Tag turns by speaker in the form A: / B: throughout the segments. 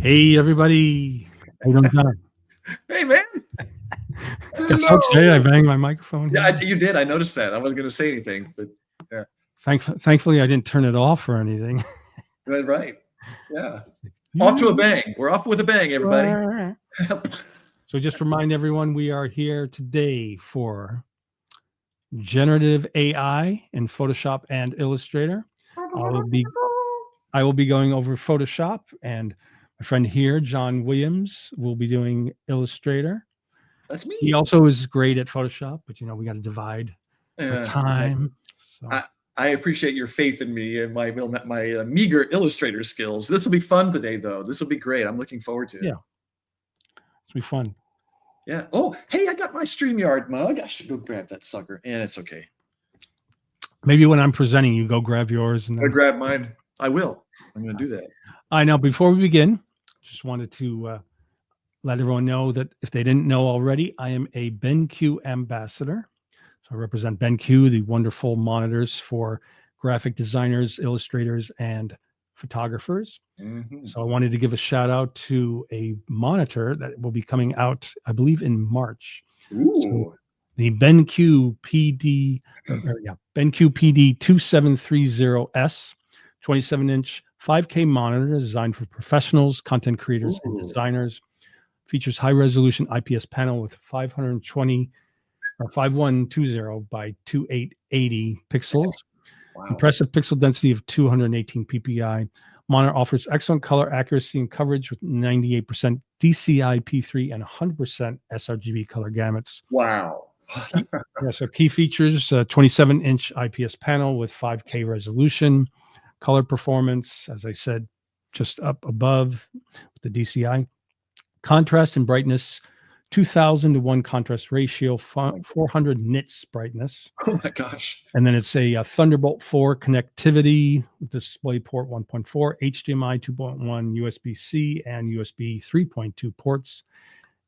A: Hey, everybody. How you doing, John?
B: Hey, man.
A: Got so excited, I banged my microphone here.
B: Yeah, you did. I noticed that. I wasn't going to say anything, but yeah.
A: Thankfully, I didn't turn it off or anything.
B: Right. Yeah. Off to a bang. We're off with a bang, everybody.
A: So just remind everyone, we are here today for Generative AI in Photoshop and Illustrator. I will be going over Photoshop, and my friend here, John Williams, will be doing Illustrator.
B: That's me.
A: He also is great at Photoshop, but we got to divide our time.
B: I appreciate your faith in me and my meager Illustrator skills. This will be fun today, though. This will be great. I'm looking forward to it.
A: Yeah. It'll be fun.
B: Yeah. Oh, hey, I got my StreamYard mug. I should go grab that sucker. And it's okay.
A: Maybe when I'm presenting, you go grab yours. And
B: then grab mine. I will. I'm going to do that.
A: I know. Before we begin, just wanted to let everyone know that if they didn't know already, I am a BenQ ambassador. So I represent BenQ, the wonderful monitors for graphic designers, illustrators, and photographers. Mm-hmm. So I wanted to give a shout out to a monitor that will be coming out, I believe, in March.
B: Ooh.
A: So the BenQ PD, BenQ PD 2730S, 27-inch 5K monitor designed for professionals, content creators, and designers. Features high-resolution IPS panel with 5120 by 2880 pixels. Wow. Impressive pixel density of 218 ppi. Monitor offers excellent color accuracy and coverage with 98% DCI P3 and 100% sRGB color gamuts.
B: Wow.
A: So key features: 27-inch IPS panel with 5K resolution, color performance, as I said, just up above with the DCI. Contrast and brightness, 2000 to 1 contrast ratio, 400 nits brightness.
B: Oh my gosh.
A: And then it's a Thunderbolt 4 connectivity with DisplayPort 1.4, HDMI 2.1, USB-C, and USB 3.2 ports.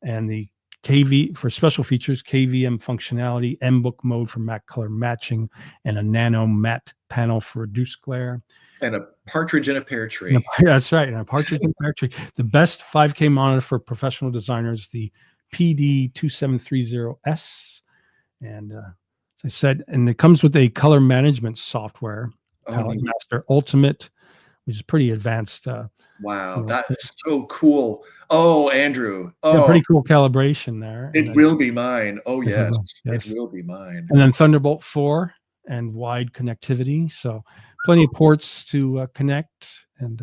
A: And the KV for special features, KVM functionality, MBook mode for matte color matching, and a nano matte panel for reduced glare.
B: And a partridge in a pear tree.
A: That's right. And a partridge in a pear tree. The best 5K monitor for professional designers, the PD2730S. And as I said, and it comes with a color management software, Palette Master Ultimate, which is pretty advanced.
B: Wow, that is so cool. Oh, Andrew.
A: Yeah, pretty cool calibration there.
B: It will be mine. Oh, yes. It will be mine.
A: And then Thunderbolt 4 and wide connectivity. So plenty of ports to connect. And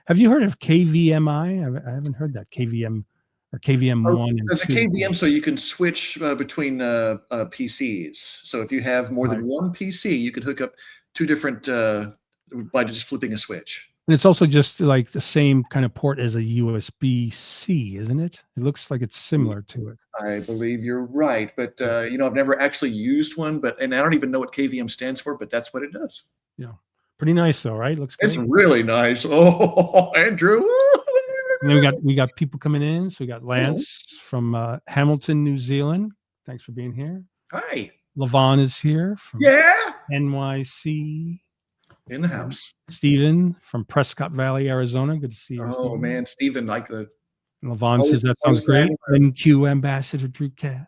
A: have you heard of KVMI? I haven't heard that. KVM or KVM1.
B: There's a KVM, so you can switch between PCs. So if you have more than one PC, you could hook up two different by just flipping a switch.
A: And it's also just like the same kind of port as a USB-C, isn't it? It looks like it's similar to it.
B: I believe you're right, but I've never actually used one, and I don't even know what KVM stands for, but that's what it does.
A: Yeah, pretty nice though, right? Looks great.
B: It's really nice. Oh, Andrew.
A: And then we got people coming in. So we got Lance from Hamilton, New Zealand. Thanks for being here.
B: Hi.
A: Levon is here from NYC.
B: In the house.
A: Stephen from Prescott Valley, Arizona. Good to see you.
B: Oh, man. Stephen, like the...
A: Levon says that sounds great. BenQ Ambassador Drew Cav.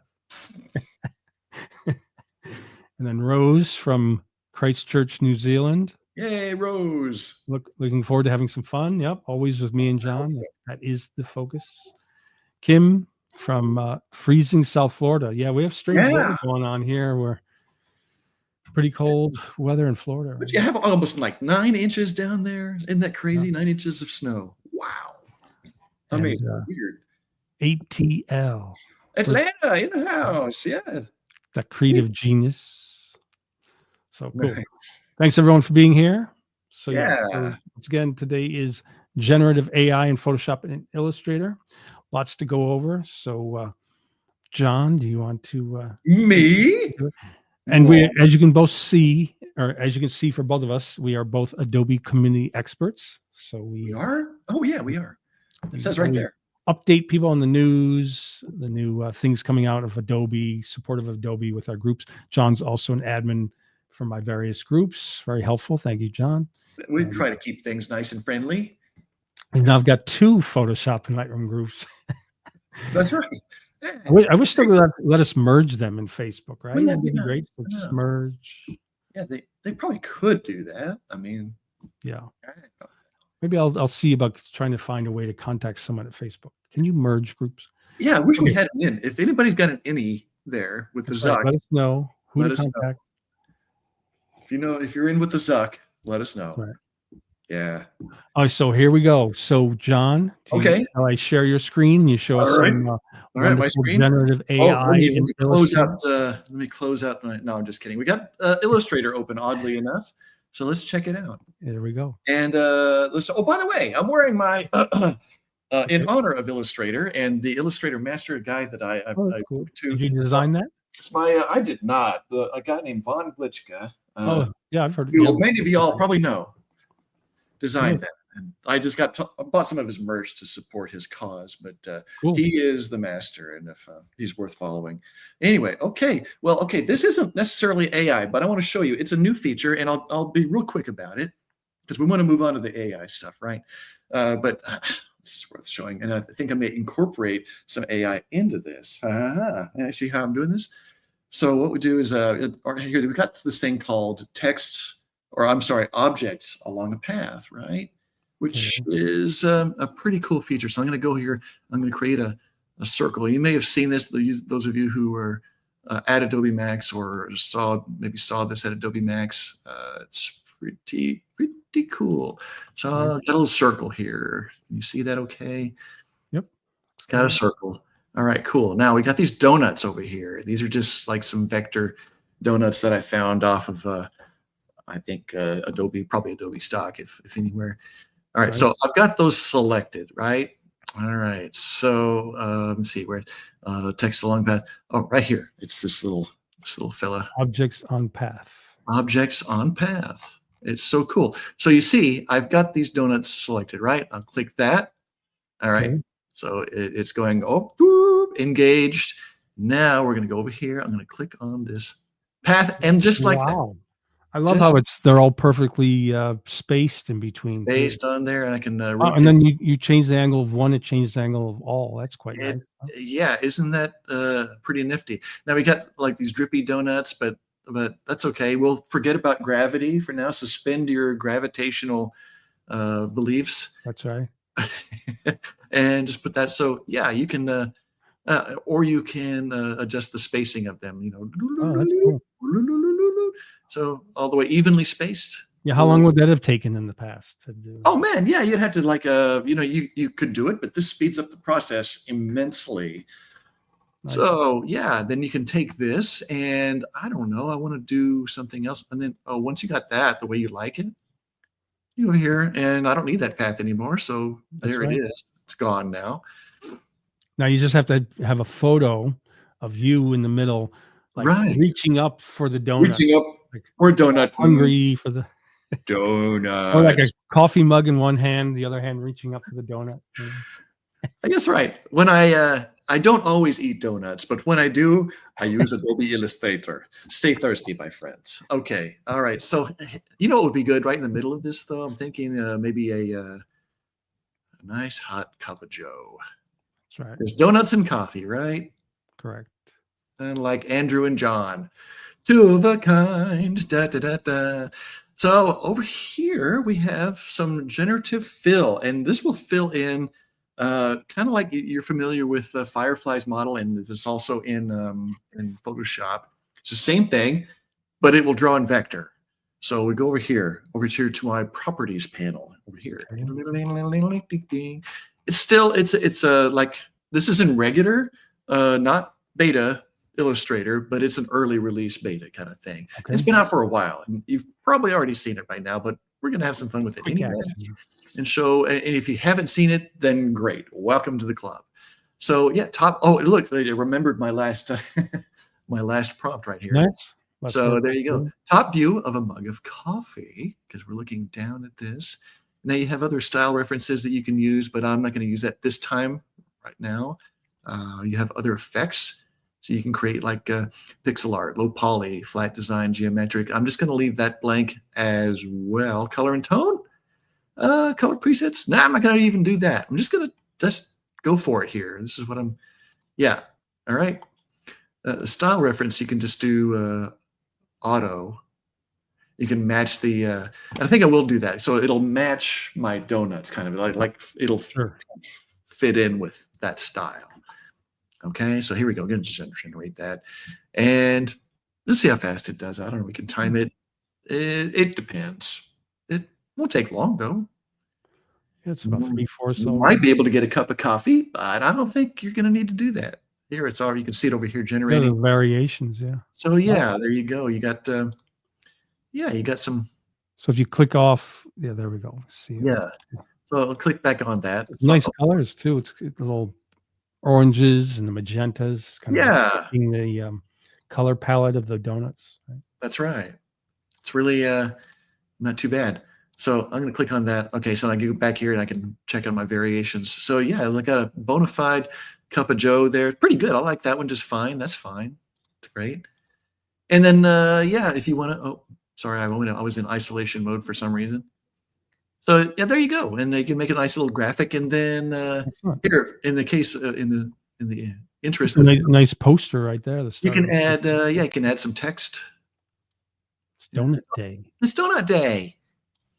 A: And then Rose from Christchurch, New Zealand.
B: Yay, Rose.
A: Looking forward to having some fun. Yep, always with me and John. That is the focus. Kim from freezing South Florida. Yeah, we have strange weather going on here. We're pretty cold weather in Florida.
B: But you have almost like 9 inches down there. Isn't that crazy? 9 inches of snow. Wow. Amazing. Weird.
A: ATL.
B: Atlanta in the house. Yeah.
A: That creative genius. So cool. Nice. Thanks everyone for being here. So so once again, today is generative AI in Photoshop and Illustrator. Lots to go over. So John, do you want to
B: me?
A: And we, as you can both see, or as you can see for both of us, we are both Adobe community experts. So
B: we are? Oh yeah, we are. It says right there.
A: Update people on the news, the new things coming out of Adobe, support of Adobe with our groups. John's also an admin for my various groups. Very helpful. Thank you, John.
B: We try to keep things nice and friendly.
A: And now I've got 2 Photoshop and Lightroom groups.
B: That's right. Yeah,
A: I wish they
B: great.
A: would let us merge them in Facebook, right?
B: Wouldn't that
A: Wouldn't
B: be
A: that be great?
B: nice?
A: To
B: I
A: just
B: know.
A: merge.
B: Yeah, they probably could do that. I mean,
A: Yeah.
B: I don't know.
A: Maybe I'll see about trying to find a way to contact someone at Facebook. Can you merge groups?
B: Yeah, I wish we
A: Okay,
B: had an in. If anybody's got an innie there with the
A: that's right.
B: Zuck,
A: Let us know who to
B: let us know.
A: contact.
B: If you know if you're in with the Zuck, let us know.
A: Right.
B: Yeah.
A: Oh, so here we go. So, John,
B: Okay.
A: shall I share your screen and you show
B: All
A: us
B: right.
A: some
B: All right. My
A: wonderful
B: screen.
A: generative
B: Oh,
A: AI
B: let
A: in
B: me close out.
A: Illustrator?
B: Let me close out. No, I'm just kidding. We got Illustrator open, oddly enough. So let's check it out.
A: There we go.
B: And let's. Oh, by the way, I'm wearing my in
A: Okay.
B: honor of Illustrator and the Illustrator Master Guide that
A: Oh,
B: I
A: that's cool.
B: wrote to.
A: Did you design that?
B: It's my. I did not. A guy named Von Glitchka,
A: Oh, yeah, I've heard. Yeah,
B: who many of y'all probably know,
A: yeah,
B: designed that. And I just I bought some of his merch to support his cause, but
A: cool.
B: he is the master, and if he's worth following. Anyway, okay, well, okay, this isn't necessarily AI, but I want to show you. It's a new feature, and I'll be real quick about it because we want to move on to the AI stuff, right? But this is worth showing, and I think I may incorporate some AI into this. And I see how I'm doing this. So what we do is, here we got this thing called text, or I'm sorry, objects along a path, right? Which
A: Okay.
B: is a pretty cool feature. So I'm going to go here. I'm going to create a circle. You may have seen this. Those of you who are at Adobe Max or maybe saw this at Adobe Max. It's pretty cool. So
A: Right.
B: got a little circle here. Can you see that? Okay.
A: Yep.
B: Got a
A: Good.
B: circle. All right, cool. Now we got these donuts over here. These are just like some vector donuts that I found off of, I think, Adobe, probably Adobe stock, if anywhere. All right,
A: Right.
B: so I've got those selected, right? All right, so let's see where text along path. Oh, right here. It's this little fella.
A: Objects on path.
B: Objects on path. It's so cool. So you see, I've got these donuts selected, right? I'll click that. All right.
A: Okay.
B: So it's going, oh, boop, engaged. Now we're going to go over here. I'm going to click on this path. And just like that,
A: Wow. I love how
B: just
A: they're all perfectly spaced in between too.
B: based on there, and I can
A: Oh, and
B: rotate
A: then you change the angle of one, it changes the angle of all. That's quite
B: it.
A: nice. Huh?
B: Yeah, isn't that pretty nifty? Now we got like these drippy donuts, but that's okay. We'll forget about gravity for now. Suspend your gravitational beliefs
A: That's right.
B: and just put that. So yeah, you can. Or you can adjust the spacing of them,
A: Oh, that's cool.
B: so all the way evenly spaced.
A: Yeah, how
B: Or
A: long would that have taken in the past to do?
B: oh man, yeah, you'd have to like you could do it, but this speeds up the process immensely.
A: Nice.
B: So yeah, then you can take this and I don't know, I want to do something else, and then once you got that the way you like it, you go here, and I don't need that path anymore. So
A: That's
B: there it
A: right.
B: is. It's gone now.
A: Now you just have to have a photo of you in the middle, like
B: Right,
A: reaching up for the donut,
B: reaching up
A: like
B: for a donut.
A: hungry for the or like a
B: Donuts.
A: coffee mug in one hand, the other hand reaching up for the donut.
B: I guess right. When I don't always eat donuts, but when I do, I use Adobe Illustrator. Stay thirsty, my friends. Okay, all right. So you know what would be good right in the middle of this, though. I'm thinking maybe a nice hot cup of Joe.
A: That's right.
B: There's donuts and coffee, right?
A: Correct.
B: And like Andrew and John, two of a kind. Da da da da. So over here we have some generative fill, and this will fill in kind of like you're familiar with the Firefly's model, and it's also in Photoshop. It's the same thing, but it will draw in vector. So we go over here to my properties panel over here.
A: Okay.
B: It's still it's like this is in regular, not beta Illustrator, but it's an early release beta kind of thing.
A: Okay.
B: It's been out for a while, and you've probably already seen it by now, but we're going to have some fun with it
A: Quick
B: anyway.
A: action.
B: And so, and if you haven't seen it, then great. Welcome to the club. So yeah, top. Oh, look, I remembered my last my last prompt right here.
A: Nice.
B: So there you go. Top view of a mug of coffee, because we're looking down at this. Now you have other style references that you can use, but I'm not going to use that this time right now. You have other effects. So you can create like pixel art, low poly, flat design, geometric. I'm just going to leave that blank as well. Color and tone. Color presets. Nah, I'm not going to even do that. I'm just going to just go for it here. This is what I'm, yeah. All right. Style reference, you can just do auto. You can match the, I think I will do that. So it'll match my donuts kind of like it'll
A: Sure.
B: fit in with that style. Okay, so here we go. We're going to generate that. And let's see how fast it does. I don't know. We can time it. It depends. It won't take long, though.
A: Yeah, it's about 3/4
B: You
A: over.
B: might be able to get a cup of coffee, but I don't think you're going to need to do that. Here, it's already, you can see it over here
A: Yeah,
B: generating.
A: the variations, yeah.
B: So yeah, there you go. You got, yeah, you got some,
A: So if you click off, yeah, there we go. See it.
B: yeah. So I'll click back on that.
A: It's
B: So
A: nice colors too. It's little oranges and the magentas, kind of
B: yeah,
A: reflecting the color palette of the donuts. Right?
B: that's right. It's really not too bad. So I'm going to click on that. Okay, so I can go back here and I can check on my variations. So yeah, I got a bona fide cup of Joe there. Pretty good. I like that one just fine. That's fine. It's great. And then yeah, if you want to, oh, sorry, I was in isolation mode for some reason. So yeah, there you go. And you can make a nice little graphic. And then
A: Excellent.
B: here, in the case, in the
A: It's
B: interest
A: a
B: of,
A: nice poster right there. The
B: you
A: start
B: can
A: of the
B: add, yeah, you can add some text.
A: It's donut day.
B: It's donut day.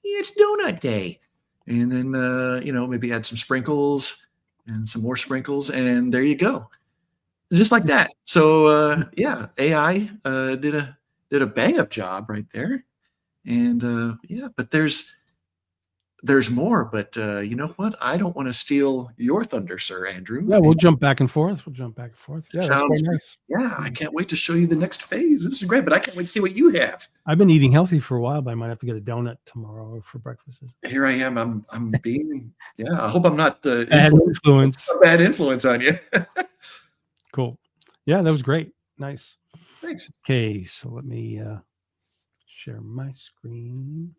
B: It's donut day. And then, you know, maybe add some sprinkles and some more sprinkles. And there you go. Just like that. So, yeah, AI did a bang up job right there. And yeah, but there's more. But you know what? I don't want to steal your thunder, sir, Andrew.
A: Yeah, we'll
B: And
A: jump back and forth. We'll jump back and forth. Yeah, that's
B: sounds
A: quite
B: good.
A: nice.
B: Yeah, I can't wait to show you the next phase. This is great, but I can't wait to see what you have.
A: I've been eating healthy for a while, but I might have to get a donut tomorrow for breakfast.
B: Here I am. I'm being, yeah. I hope I'm not the
A: Bad influence.
B: a bad influence on you.
A: Cool. Yeah, that was great. Nice.
B: Thanks.
A: Okay, so let me share my screen.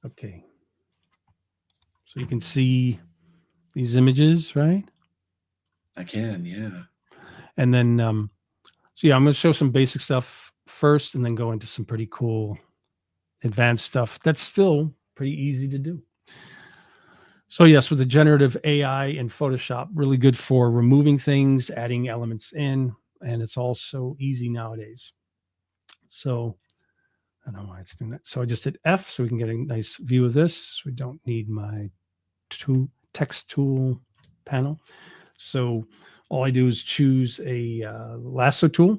A: Okay. So you can see these images, right?
B: I can, yeah.
A: And then, so yeah, I'm going to show some basic stuff first and then go into some pretty cool advanced stuff that's still pretty easy to do. So yes, with the generative AI in Photoshop, really good for removing things, adding elements in, and it's also easy nowadays. So I don't know why it's doing that. So I just hit F so we can get a nice view of this. We don't need my text tool panel. So all I do is choose a lasso tool.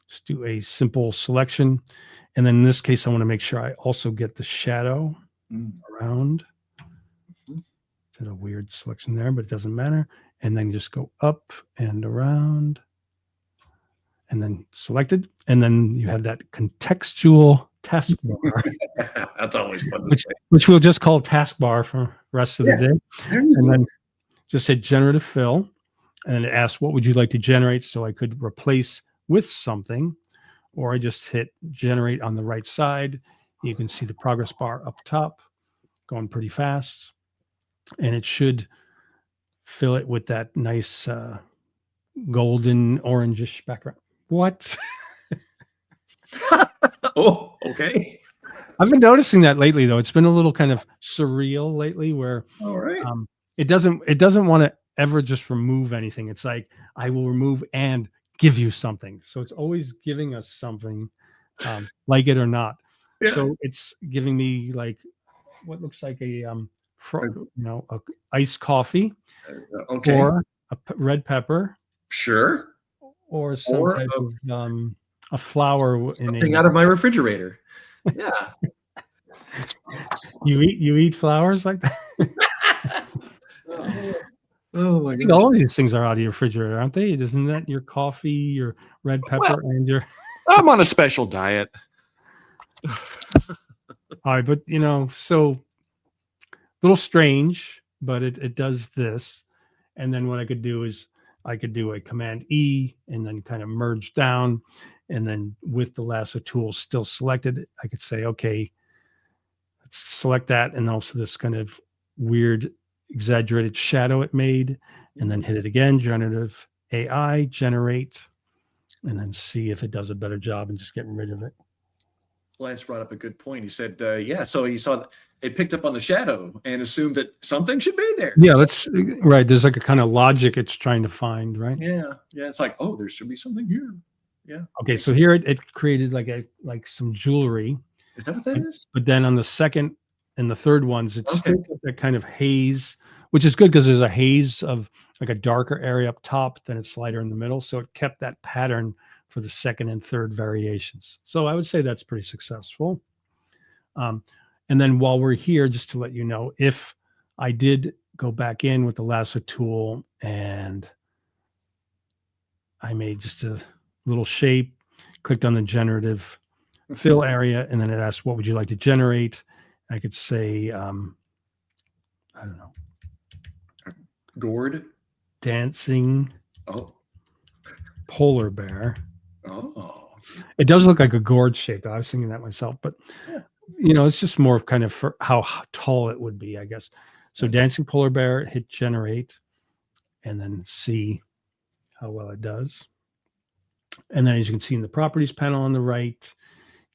A: Just do a simple selection. And then in this case, I want to make sure I also get the shadow around. Did a weird selection there, but it doesn't matter. And then just go up and around and then selected. And then you have that contextual taskbar.
B: That's always fun.
A: Which we'll just call taskbar for the rest of the day. And then just hit generative fill. And it asks, what would you like to generate? So I could replace with something, or I just hit generate on the right side. You can see the progress bar up top going pretty fast. And it should fill it with that nice golden orangish background. What?
B: Oh, okay.
A: I've been noticing that lately, though. It's been a little kind of surreal lately, where
B: All right.
A: it doesn't want to ever just remove anything. It's like I will remove and give you something. So it's always giving us something, like it or not.
B: Yeah.
A: So it's giving me like what looks like a a iced coffee,
B: Okay.
A: or a red pepper,
B: Sure.
A: or some
B: Or
A: type of a flower in
B: something
A: a.
B: out of my refrigerator. Yeah.
A: You eat flowers like that?
B: Oh my
A: I think
B: gosh.
A: all of these things are out of your refrigerator, aren't they? Isn't that your coffee, your red pepper, and your?
B: I'm on a special diet.
A: All right, but so a little strange, but it does this. And then what I could do is I could do a Command E and then kind of merge down. And then with the lasso tool still selected, I could say, okay, let's select that. And also this kind of weird exaggerated shadow it made. And then hit it again, generative AI, generate, and then see if it does a better job and just get rid of it.
B: Lance brought up a good point. He said, yeah, so he saw it picked up on the shadow and assumed that something should be there.
A: Yeah, that's right. There's like a kind of logic it's trying to find, right?
B: Yeah, yeah. It's like, oh, there should be something here. Yeah.
A: Okay,
B: Makes
A: so
B: sense.
A: here it created like some jewelry,
B: Is that what that
A: but,
B: is?
A: but then on the second and the third ones, it's
B: Okay.
A: still got that kind of haze, which is good because there's a haze of like a darker area up top, then it's lighter in the middle. So it kept that pattern for the second and third variations. So I would say that's pretty successful. Um, and then while we're here, just to let you know, if I did go back in with the lasso tool and I made just a little shape, clicked on the generative fill area, and then it asks, what would you like to generate? I could say, I don't know,
B: Gourd.
A: dancing
B: Oh.
A: polar bear.
B: Oh.
A: It does look like a gourd shape. I was thinking that myself, but
B: Yeah.
A: it's just more of kind of for how tall it would be, I guess. So
B: That's-
A: dancing polar bear, hit generate, and then see how well it does. And then as you can see in the properties panel on the right,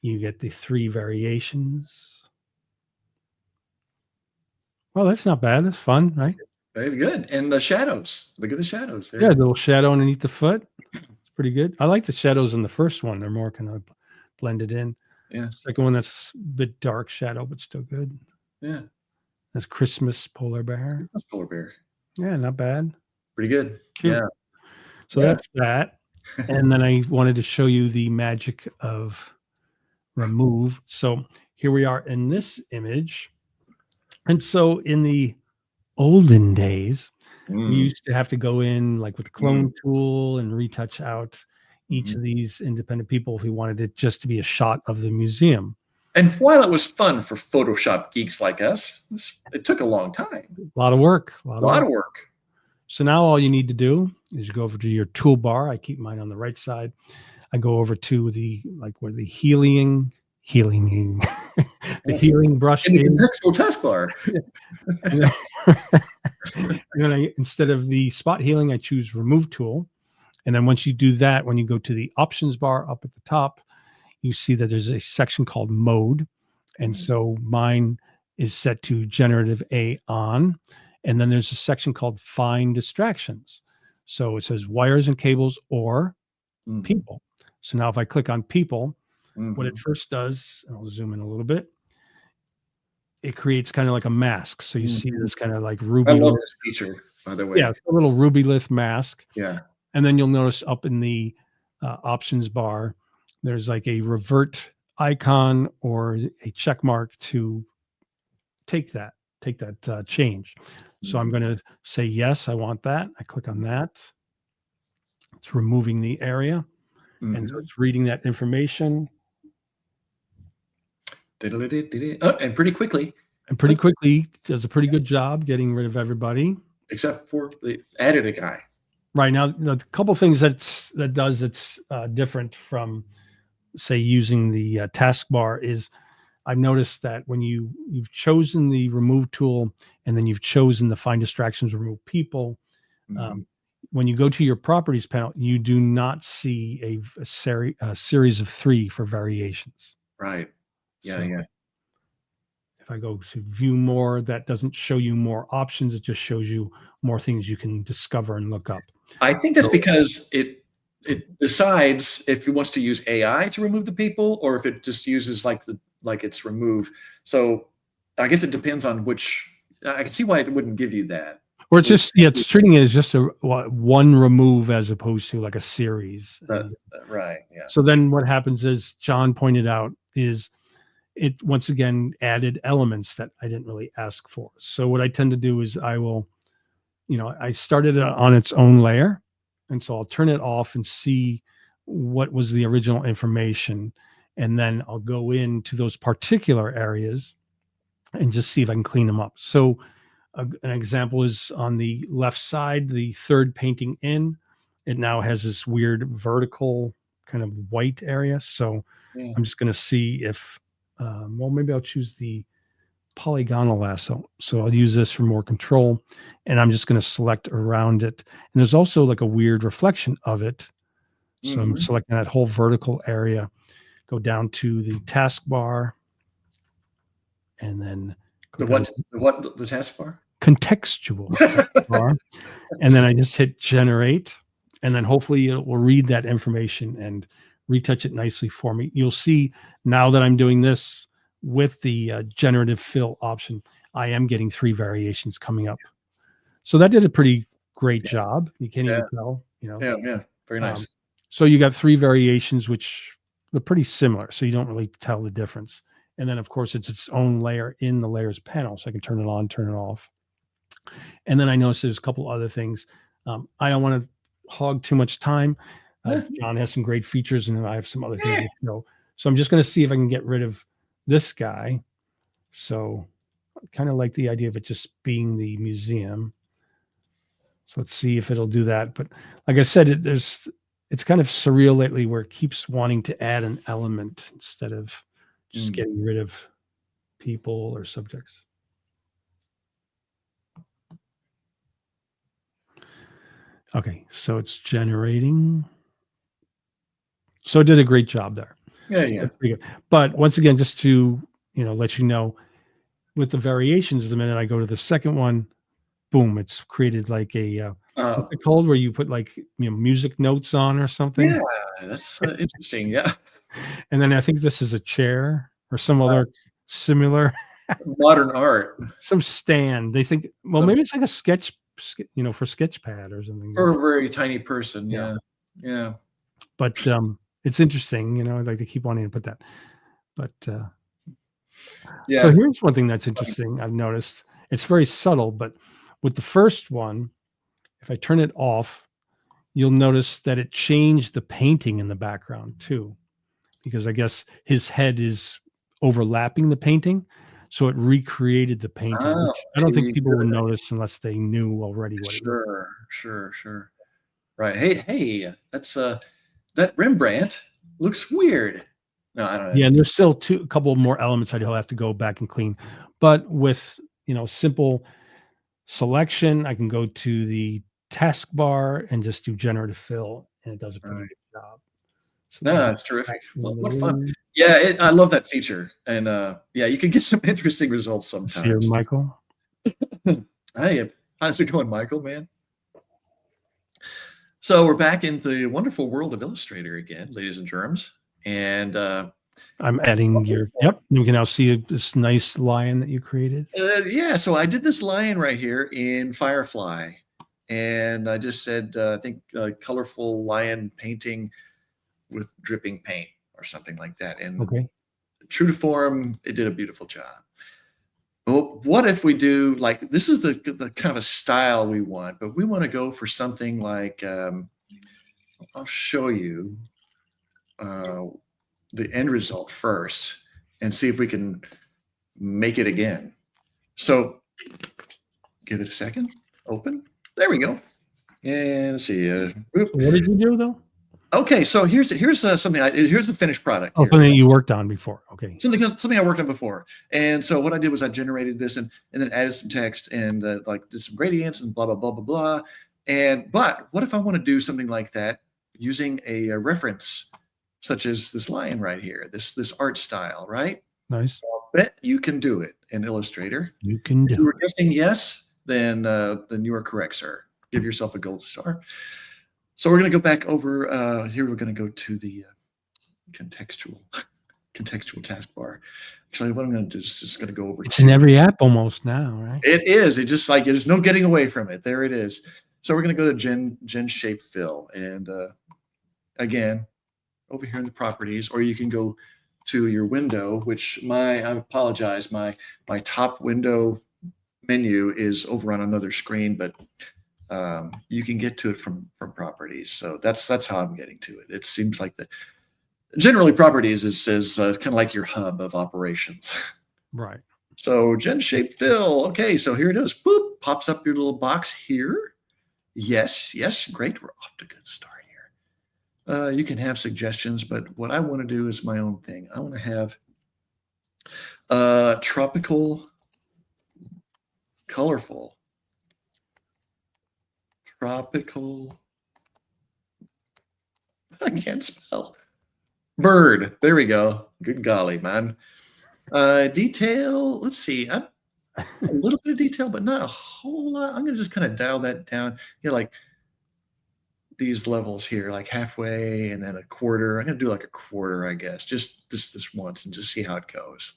A: you get the 3 variations. Well, that's not bad. That's fun, right?
B: Very good. And the shadows. Look at the shadows there.
A: Yeah, the little shadow underneath the foot. It's pretty good. I like the shadows in the first one. They're more kind of blended in.
B: Yeah.
A: Second one, that's a bit dark shadow, but still good.
B: Yeah.
A: That's Christmas polar bear.
B: That's polar bear.
A: Yeah, not bad.
B: Pretty good.
A: Cute.
B: Yeah.
A: So
B: Yeah.
A: that's that. And then I wanted to show you the magic of remove. So here we are in this image. And so in the olden days, we
B: Mm,
A: used to have to go in like with the clone tool and retouch out each
B: mhm.
A: of these independent people if we wanted it just to be a shot of the museum.
B: And while it was fun for Photoshop geeks like us, it took a long time.
A: A lot of work. A
B: A lot of work.
A: So now all you need to do is you go over to your toolbar. I keep mine on the right side. I go over to the where the healing the healing brush
B: In the
A: is.
B: contextual taskbar.
A: And then instead of the spot healing, I choose remove tool. And then once you do that, when you go to the options bar up at the top, you see that there's a section called mode. And so mine is set to generative AI on. And then there's a section called find distractions. So it says wires and cables or
B: Mhm,
A: people. So now if I click on people, what it
B: mhm,
A: first does, and I'll zoom in a little bit, it creates kind of like a mask. So you see
B: mhm.
A: this kind of like
B: I
A: ruby,
B: love this feature, by the way.
A: yeah, a little ruby lith mask.
B: Yeah.
A: And then you'll notice up in the options bar, there's like a revert icon or a check mark to take that change. So I'm
B: Mhm,
A: going to say, yes, I want that. I click on that. It's removing the area. And so
B: mhm.
A: it's reading that information.
B: Oh, and pretty quickly,
A: And pretty quickly does a pretty good job getting rid of everybody.
B: except for the added a guy.
A: Right now, the couple things that's different from say using the taskbar is I've noticed that when you've chosen the remove tool and then you've chosen the find distractions, remove people,
B: Mhm.
A: um, when you go to your properties panel, you do not see a series of 3 for variations.
B: Right. Yeah,
A: So
B: yeah.
A: if I go to view more, that doesn't show you more options. It just shows you more things you can discover and look up.
B: I think that's
A: So,
B: because it decides if it wants to use AI to remove the people or if it just uses like its remove. So I guess it depends on which. I can see why it wouldn't give you that.
A: or it's just, yeah, it's treating it as just one remove as opposed to like a series.
B: That
A: And
B: right. Yeah.
A: so then what happens is John pointed out is it once again added elements that I didn't really ask for. So what I tend to do is I will, I started it on its own layer. And so I'll turn it off and see what was the original information. And then I'll go into those particular areas and just see if I can clean them up. So an example is on the left side, the third painting in, it now has this weird vertical kind of white area. So
B: Yeah.
A: I'm just going to see if, well, maybe I'll choose the polygonal lasso. So I'll use this for more control and I'm just going to select around it. And there's also like a weird reflection of it. So I'm
B: Mhm.
A: selecting that whole vertical area go down to the taskbar, and then go
B: The
A: down
B: what?
A: to
B: The taskbar?
A: contextual taskbar, and then I just hit generate, and then hopefully it will read that information and retouch it nicely for me. You'll see now that I'm doing this with the generative fill option, I am getting 3 variations coming up. So that did a pretty great
B: Yeah,
A: job. You can't
B: yeah,
A: even tell,
B: yeah. Very
A: Um,
B: nice.
A: so you got 3 variations, which they're pretty similar, so you don't really tell the difference. And then, of course, it's its own layer in the layers panel, so I can turn it on, turn it off. And then I noticed there's a couple other things. I don't want to hog too much time.
B: Yeah.
A: John has some great features, and I have some other things to show. So I'm just going to see if I can get rid of this guy. So I kind of like the idea of it just being the museum. So let's see if it'll do that. But like I said, it's kind of surreal lately where it keeps wanting to add an element instead of just
B: Mm.
A: getting rid of people or subjects. Okay, so it's generating. So it did a great job there.
B: Yeah,
A: So
B: yeah.
A: that's pretty good. But once again, just to let you know, with the variations, the minute I go to the second one, boom, it's created like a
B: Uh,
A: what's it called, where you put like music notes on or something.
B: yeah, that's interesting. Yeah.
A: And then I think this is a chair or some other similar,
B: Modern art
A: some stand. They think, well,
B: um,
A: maybe it's like a for Sketchpad or something. But
B: for a very tiny person.
A: yeah,
B: Yeah. Yeah.
A: but it's interesting, like they keep wanting to put that. But so
B: Yeah.
A: here's one thing that's interesting. I've noticed it's very subtle, but with the first one, if I turn it off, you'll notice that it changed the painting in the background too, because I guess his head is overlapping the painting. So it recreated the painting,
B: Oh,
A: which I don't think
B: maybe
A: people
B: good.
A: will notice unless they knew already what it was.
B: Sure, sure, sure. Right. Hey, that Rembrandt looks weird. No, I don't
A: Yeah,
B: have.
A: and there's still a couple more elements I'd have to go back and clean. But with simple selection, I can go to the taskbar and just do generative fill, and it does a pretty
B: Right.
A: good job. So let me
B: No,
A: get
B: it's
A: back
B: terrific.
A: in the
B: What fun.
A: room.
B: Yeah, I love that feature. And yeah, you can get some interesting results
A: See here,
B: sometimes.
A: Michael.
B: Hey, how's it going, Michael, man? So we're back in the wonderful world of Illustrator again, ladies and germs. And
A: I'm adding your yep. You can now see this nice lion that you created.
B: yeah, so I did this lion right here in Firefly. And I just said, I think colorful lion painting with dripping paint or something like that. And
A: Okay,
B: true to form, it did a beautiful job. Well, what if we do like this is the kind of a style we want, but we want to go for something like I'll show you uh, the end result first and see if we can make it again. So give it a second. Open. There we go. And let's see.
A: so what did you do though?
B: Okay, so here's something. Here's the finished product
A: Oh,
B: here.
A: something you worked on before. Okay,
B: Something I worked on before. And so what I did was I generated this and then added some text and like did some gradients and blah blah blah blah blah. And but what if I want to do something like that using a reference such as this lion right here, this art style, right?
A: nice.
B: Bet you can do it in Illustrator.
A: You can
B: If you
A: do
B: were
A: it.
B: guessing yes, then you are correct, sir. Give yourself a gold star. So we're going to go back over here. We're going to go to the contextual contextual taskbar. Actually, what I'm going to do is just going to go over
A: It's in
B: to
A: every app almost now, right?
B: it is. It just like there's no getting away from it. There it is. So we're going to go to Gen Shape Fill, and again over here in the properties, or you can go to your window. Which I apologize, my top window menu is over on another screen, but you can get to it from properties. So that's how I'm getting to it. It seems like the generally properties is kind of like your hub of operations.
A: Right.
B: So Gen Shape Fill. Okay, so here it is. Boop, pops up your little box here. Yes, yes, great. We're off to a good start here. You can have suggestions, but what I want to do is my own thing. I want to have tropical, colorful, tropical. I can't spell. Bird. There we go. Good golly, man. Detail. Let's see. A little bit of detail, but not a whole lot. I'm gonna just kind of dial that down. Like these levels here, like halfway and then a quarter. I'm gonna do like a quarter, I guess, just this once and just see how it goes.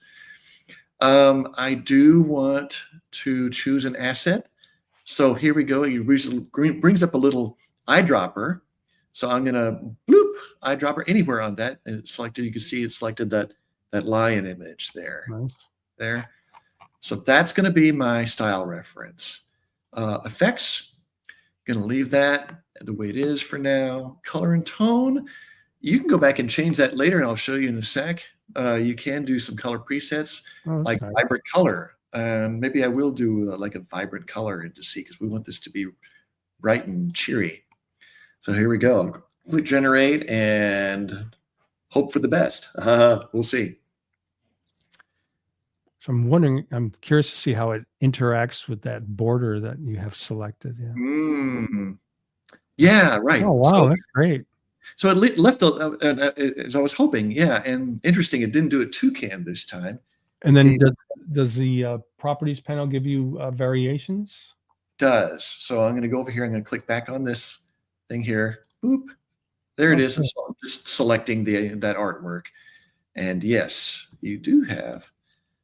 B: I do want to choose an asset. So here we go. It brings up a little eyedropper. So I'm gonna bloop eyedropper anywhere on that. And it's selected. You can see it selected that lion image there.
A: Nice.
B: There. So that's going to be my style reference. Effects, going to leave that the way it is for now. Color and tone, you can go back and change that later, and I'll show you in a sec. You can do some color presets, like
A: nice.
B: vibrant color. Maybe I will do like a vibrant color to see, because we want this to be bright and cheery. So here we go. Click generate and hope for the best. We'll see.
A: So I'm curious to see how it interacts with that border that you have selected. Yeah.
B: Yeah, right.
A: Oh, wow. That's great.
B: So it left as I was hoping. Yeah. And interesting, it didn't do a toucan this time.
A: And then does the properties panel give you variations?
B: Does. So I'm going to go over here. I'm going to click back on this thing here. Boop. There it is. And so I'm just selecting that artwork. And yes, you do have.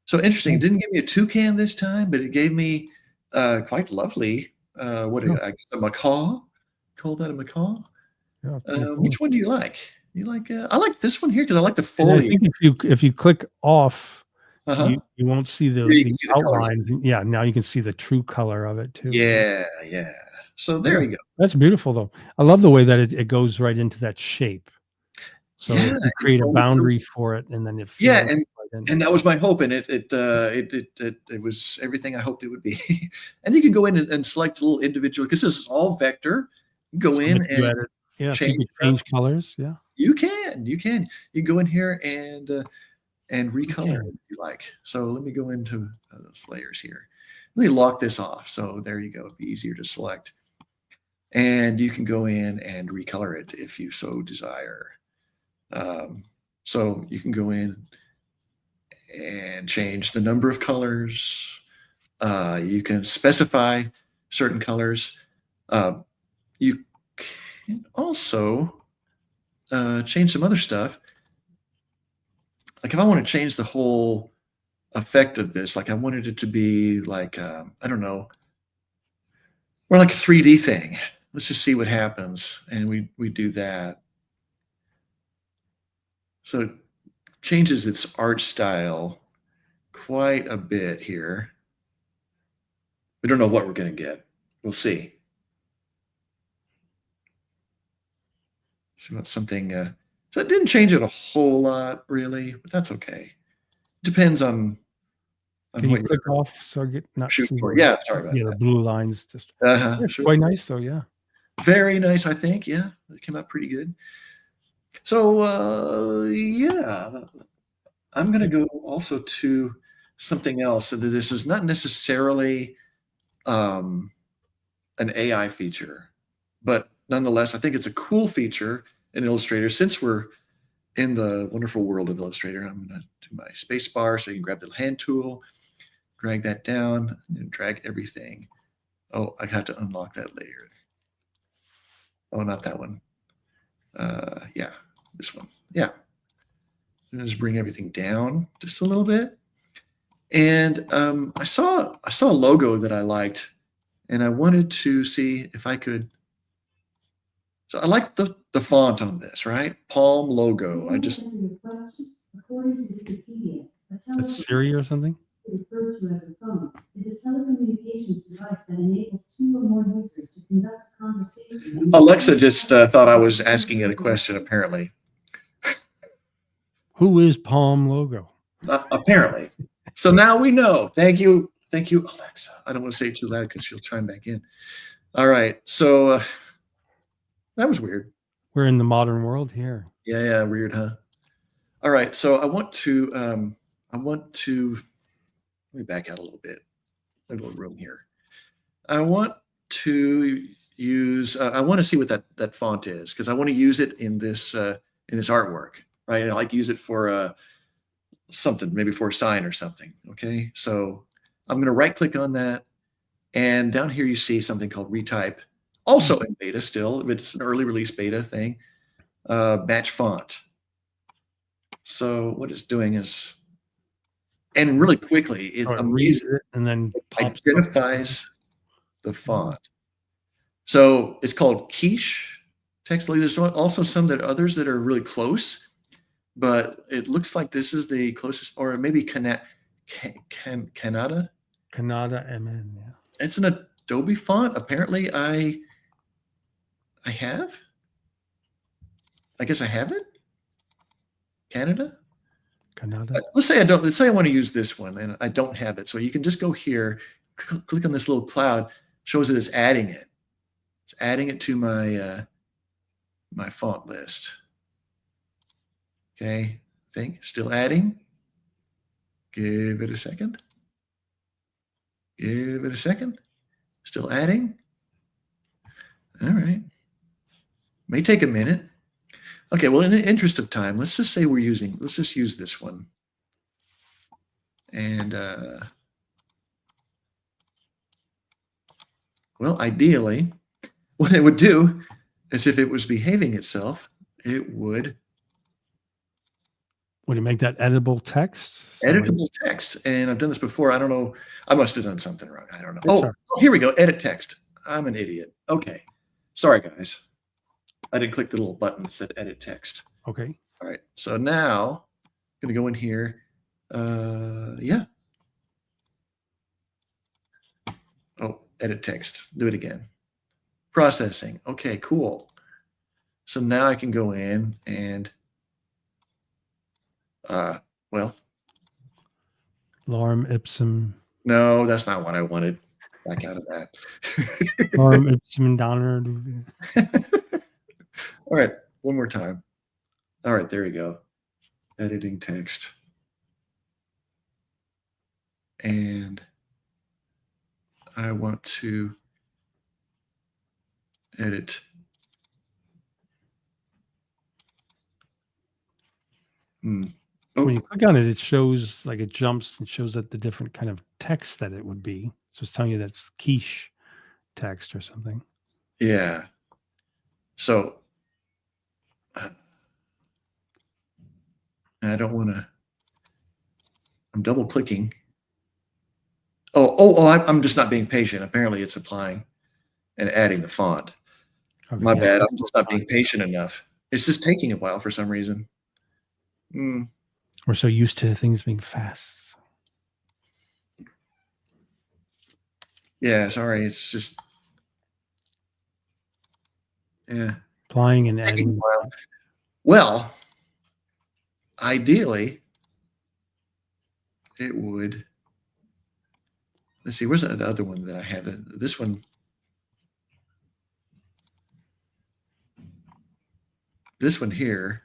B: So interesting. It didn't give me a toucan this time, but it gave me quite lovely. I guess a macaw. Call that a macaw?
A: Yeah,
B: which one do you like? You like? I like this one here because I like the foliage.
A: I think if you click off, you won't see the outline. Yeah, now you can see the true color of it too.
B: Yeah. So there you go.
A: That's beautiful, though. I love the way that it goes right into that shape. So you create a boundary for it, and then
B: and that was my hope, and it was everything I hoped it would be. And you can go in and select a little individual, because this is all vector. Go in and
A: change colors. Yeah,
B: you can go in here and recolor it if you like. So let me go into those layers here. Let me lock this off. So there you go. It'd be easier to select. And you can go in and recolor it if you so desire. So you can go in and change the number of colors. You can specify certain colors. You can also change some other stuff. Like if I want to change the whole effect of this, like I wanted it to be like, I don't know, or like a 3D thing. Let's just see what happens. And we do that. So it changes its art style quite a bit here. We don't know what we're going to get. We'll see. So something, so it didn't change it a whole lot, really, but that's okay. Depends on
A: Can you click off so I get not
B: shooting for? Yeah, sorry about that.
A: The blue lines just
B: sure.
A: Quite nice though. Yeah,
B: very nice. I think. Yeah, it came out pretty good. So yeah, I'm going to go also to something else. So this is not necessarily an AI feature, but nonetheless, I think it's a cool feature in Illustrator. Since we're in the wonderful world of Illustrator, I'm going to do my space bar so you can grab the hand tool, drag that down, and drag everything. Oh, I have to unlock that layer. Oh, not that one. Yeah, this one. Yeah. So just bring everything down just a little bit. And I saw a logo that I liked, and I wanted to see if I could. So I like the font on this, right? Palm logo. I just.
C: According to Wikipedia,
A: it's Siri or something.
C: Referred to as a phone is a telecommunications device that enables two or more users to conduct a conversation.
B: Alexa just thought I was asking it a question, apparently.
A: Who is Palm logo?
B: Apparently. So now we know. Thank you, Alexa. I don't want to say it too loud because she'll chime back in. All right. So that was weird.
A: We're in the modern world here.
B: Yeah, weird, huh? All right. So I want to let me back out a little bit. A little room here. I want to use. I want to see what that font is, because I want to use it in this artwork. right? And I like use it for something, maybe for a sign or something. Okay, so I'm going to right click on that, and down here you see something called retype, also in beta still. It's an early release beta thing. Match font. So what it's doing is, and really quickly, it's
A: Or it reads
B: amazing.
A: it and then
B: It
A: pops up.
B: identifies the font. So it's called quiche text. There's also some that others that are really close, but it looks like this is the closest, or maybe Canada.
A: Kavanagh MN. Yeah.
B: It's an Adobe font. Apparently, I have. I guess I have it. Canada.
A: Kavanagh.
B: Let's say I don't. Let's say I want to use this one, and I don't have it. So you can just go here, click on this little cloud. Shows that it's adding it. It's adding it to my my font list. Okay, I think still adding. Give it a second. Give it a second. Still adding. All right. May take a minute. Okay, well, in the interest of time, let's just say let's just use this one. And, well, ideally, what it would do is if it was behaving itself, it would
A: Would it make that editable text?
B: editable text. And I've done this before. I don't know. I must have done something wrong. I don't know.
A: It's
B: Oh, here we go. Edit text. I'm an idiot. Okay. Sorry, guys. I didn't click the little button that said edit text.
A: Okay.
B: All right. So now I'm going to go in here. Yeah. Oh, edit text. Do it again. Processing. Okay, cool. So now I can go in and, well,
A: Lorem ipsum.
B: no, that's not what I wanted. Back out of that.
A: Lorem ipsum donner.
B: All right, one more time. All right, there you go. Editing text. And I want to edit.
A: When
B: Oh,
A: you click on it, it shows like it jumps and shows that the different kind of text that it would be. So it's telling you that's quiche text or something.
B: yeah. So I don't want to. I'm double clicking. Oh! I'm just not being patient. Apparently, it's applying and adding the font.
A: Okay,
B: My
A: yeah,
B: bad.
A: that's
B: I'm just
A: what
B: not being
A: font.
B: patient enough. It's just taking a while for some reason.
A: We're so used to things being fast.
B: Yeah, sorry. It's just, yeah.
A: Applying and
B: Taking a
A: adding.
B: while. Well, ideally, it would. Let's see. Where's the other one that I have? This one. This one here.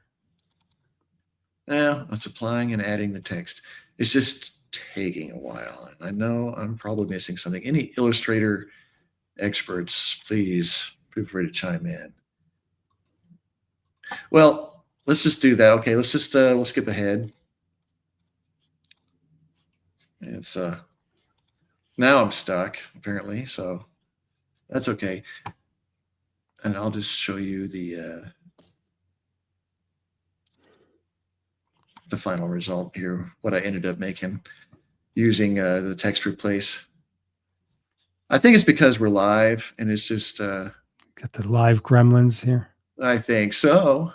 B: Well, it's applying and adding the text. It's just taking a while. And I know I'm probably missing something. Any Illustrator experts, please feel free to chime in. Well, let's just do that. Okay, let's just we'll skip ahead. It's now I'm stuck apparently, so that's okay. And I'll just show you the final result here, what I ended up making using the text replace. I think it's because we're live and it's just
A: Got the live gremlins here.
B: I think so.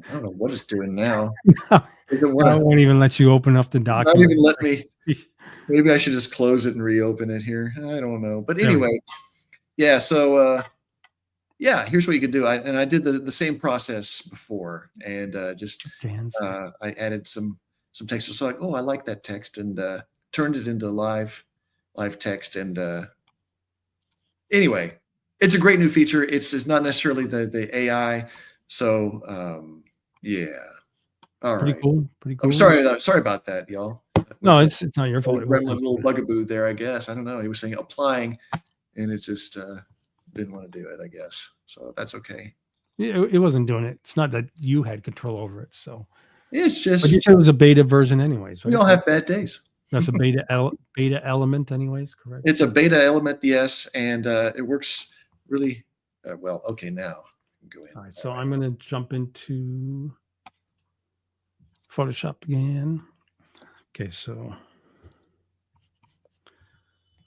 B: I don't know what it's doing now.
A: I won't even let you open up the
B: Not
A: document.
B: even let me. Maybe I should just close it and reopen it here. I don't know. But anyway, yeah. So yeah, here's what you could do. I did the same process before, and just I added some text. So like, oh, I like that text, and turned it into live text. And anyway, it's a great new feature. It's not necessarily the AI. So yeah. All right.
A: Pretty cool.
B: I'm sorry about that, y'all.
A: No, it's not your fault.
B: Gremlin little bugaboo there, I guess. I don't know. He was saying applying, and it just didn't want to do it, I guess. So that's okay.
A: It wasn't doing it. It's not that you had control over it. So,
B: It's
A: but you
B: just,
A: said it was a beta version, anyways,
B: we
A: right?
B: all have bad days.
A: That's a beta element, anyways. Correct.
B: It's a beta element, yes, and it works really well. Okay, now go in.
A: All right. So I'm going to jump into Photoshop again. Okay. So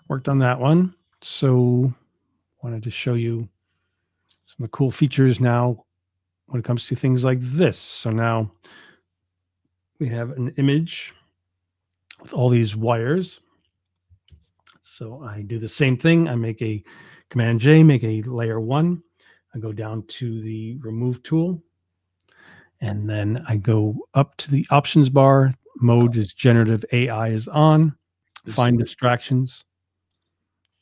A: worked on that one. So wanted to show you some of the cool features now when it comes to things like this. So now we have an image with all these wires. So I do the same thing. I make a Command J, make a layer 1. I go down to the remove tool, and then I go up to the options bar. Mode is generative AI is on. Find distractions,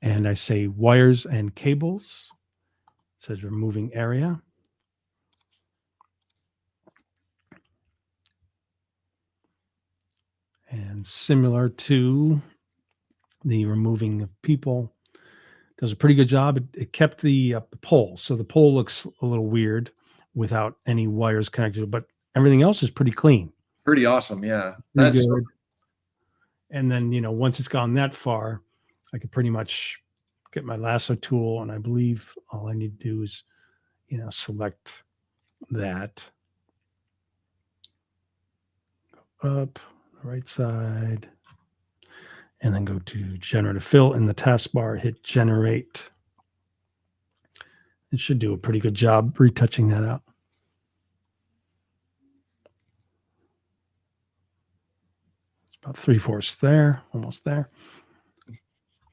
A: and I say wires and cables. It says removing area. And similar to the removing of people, does a pretty good job. It kept the pole, so the pole looks a little weird without any wires connected, but everything else is pretty clean,
B: Pretty awesome. Yeah,
A: pretty
B: that's
A: good. And then once it's gone that far, I could pretty much get my lasso tool, and I believe all I need to do is select that up the right side, and then go to generative fill in the taskbar, hit generate. It should do a pretty good job retouching that out. It's about 3/4 there, almost there.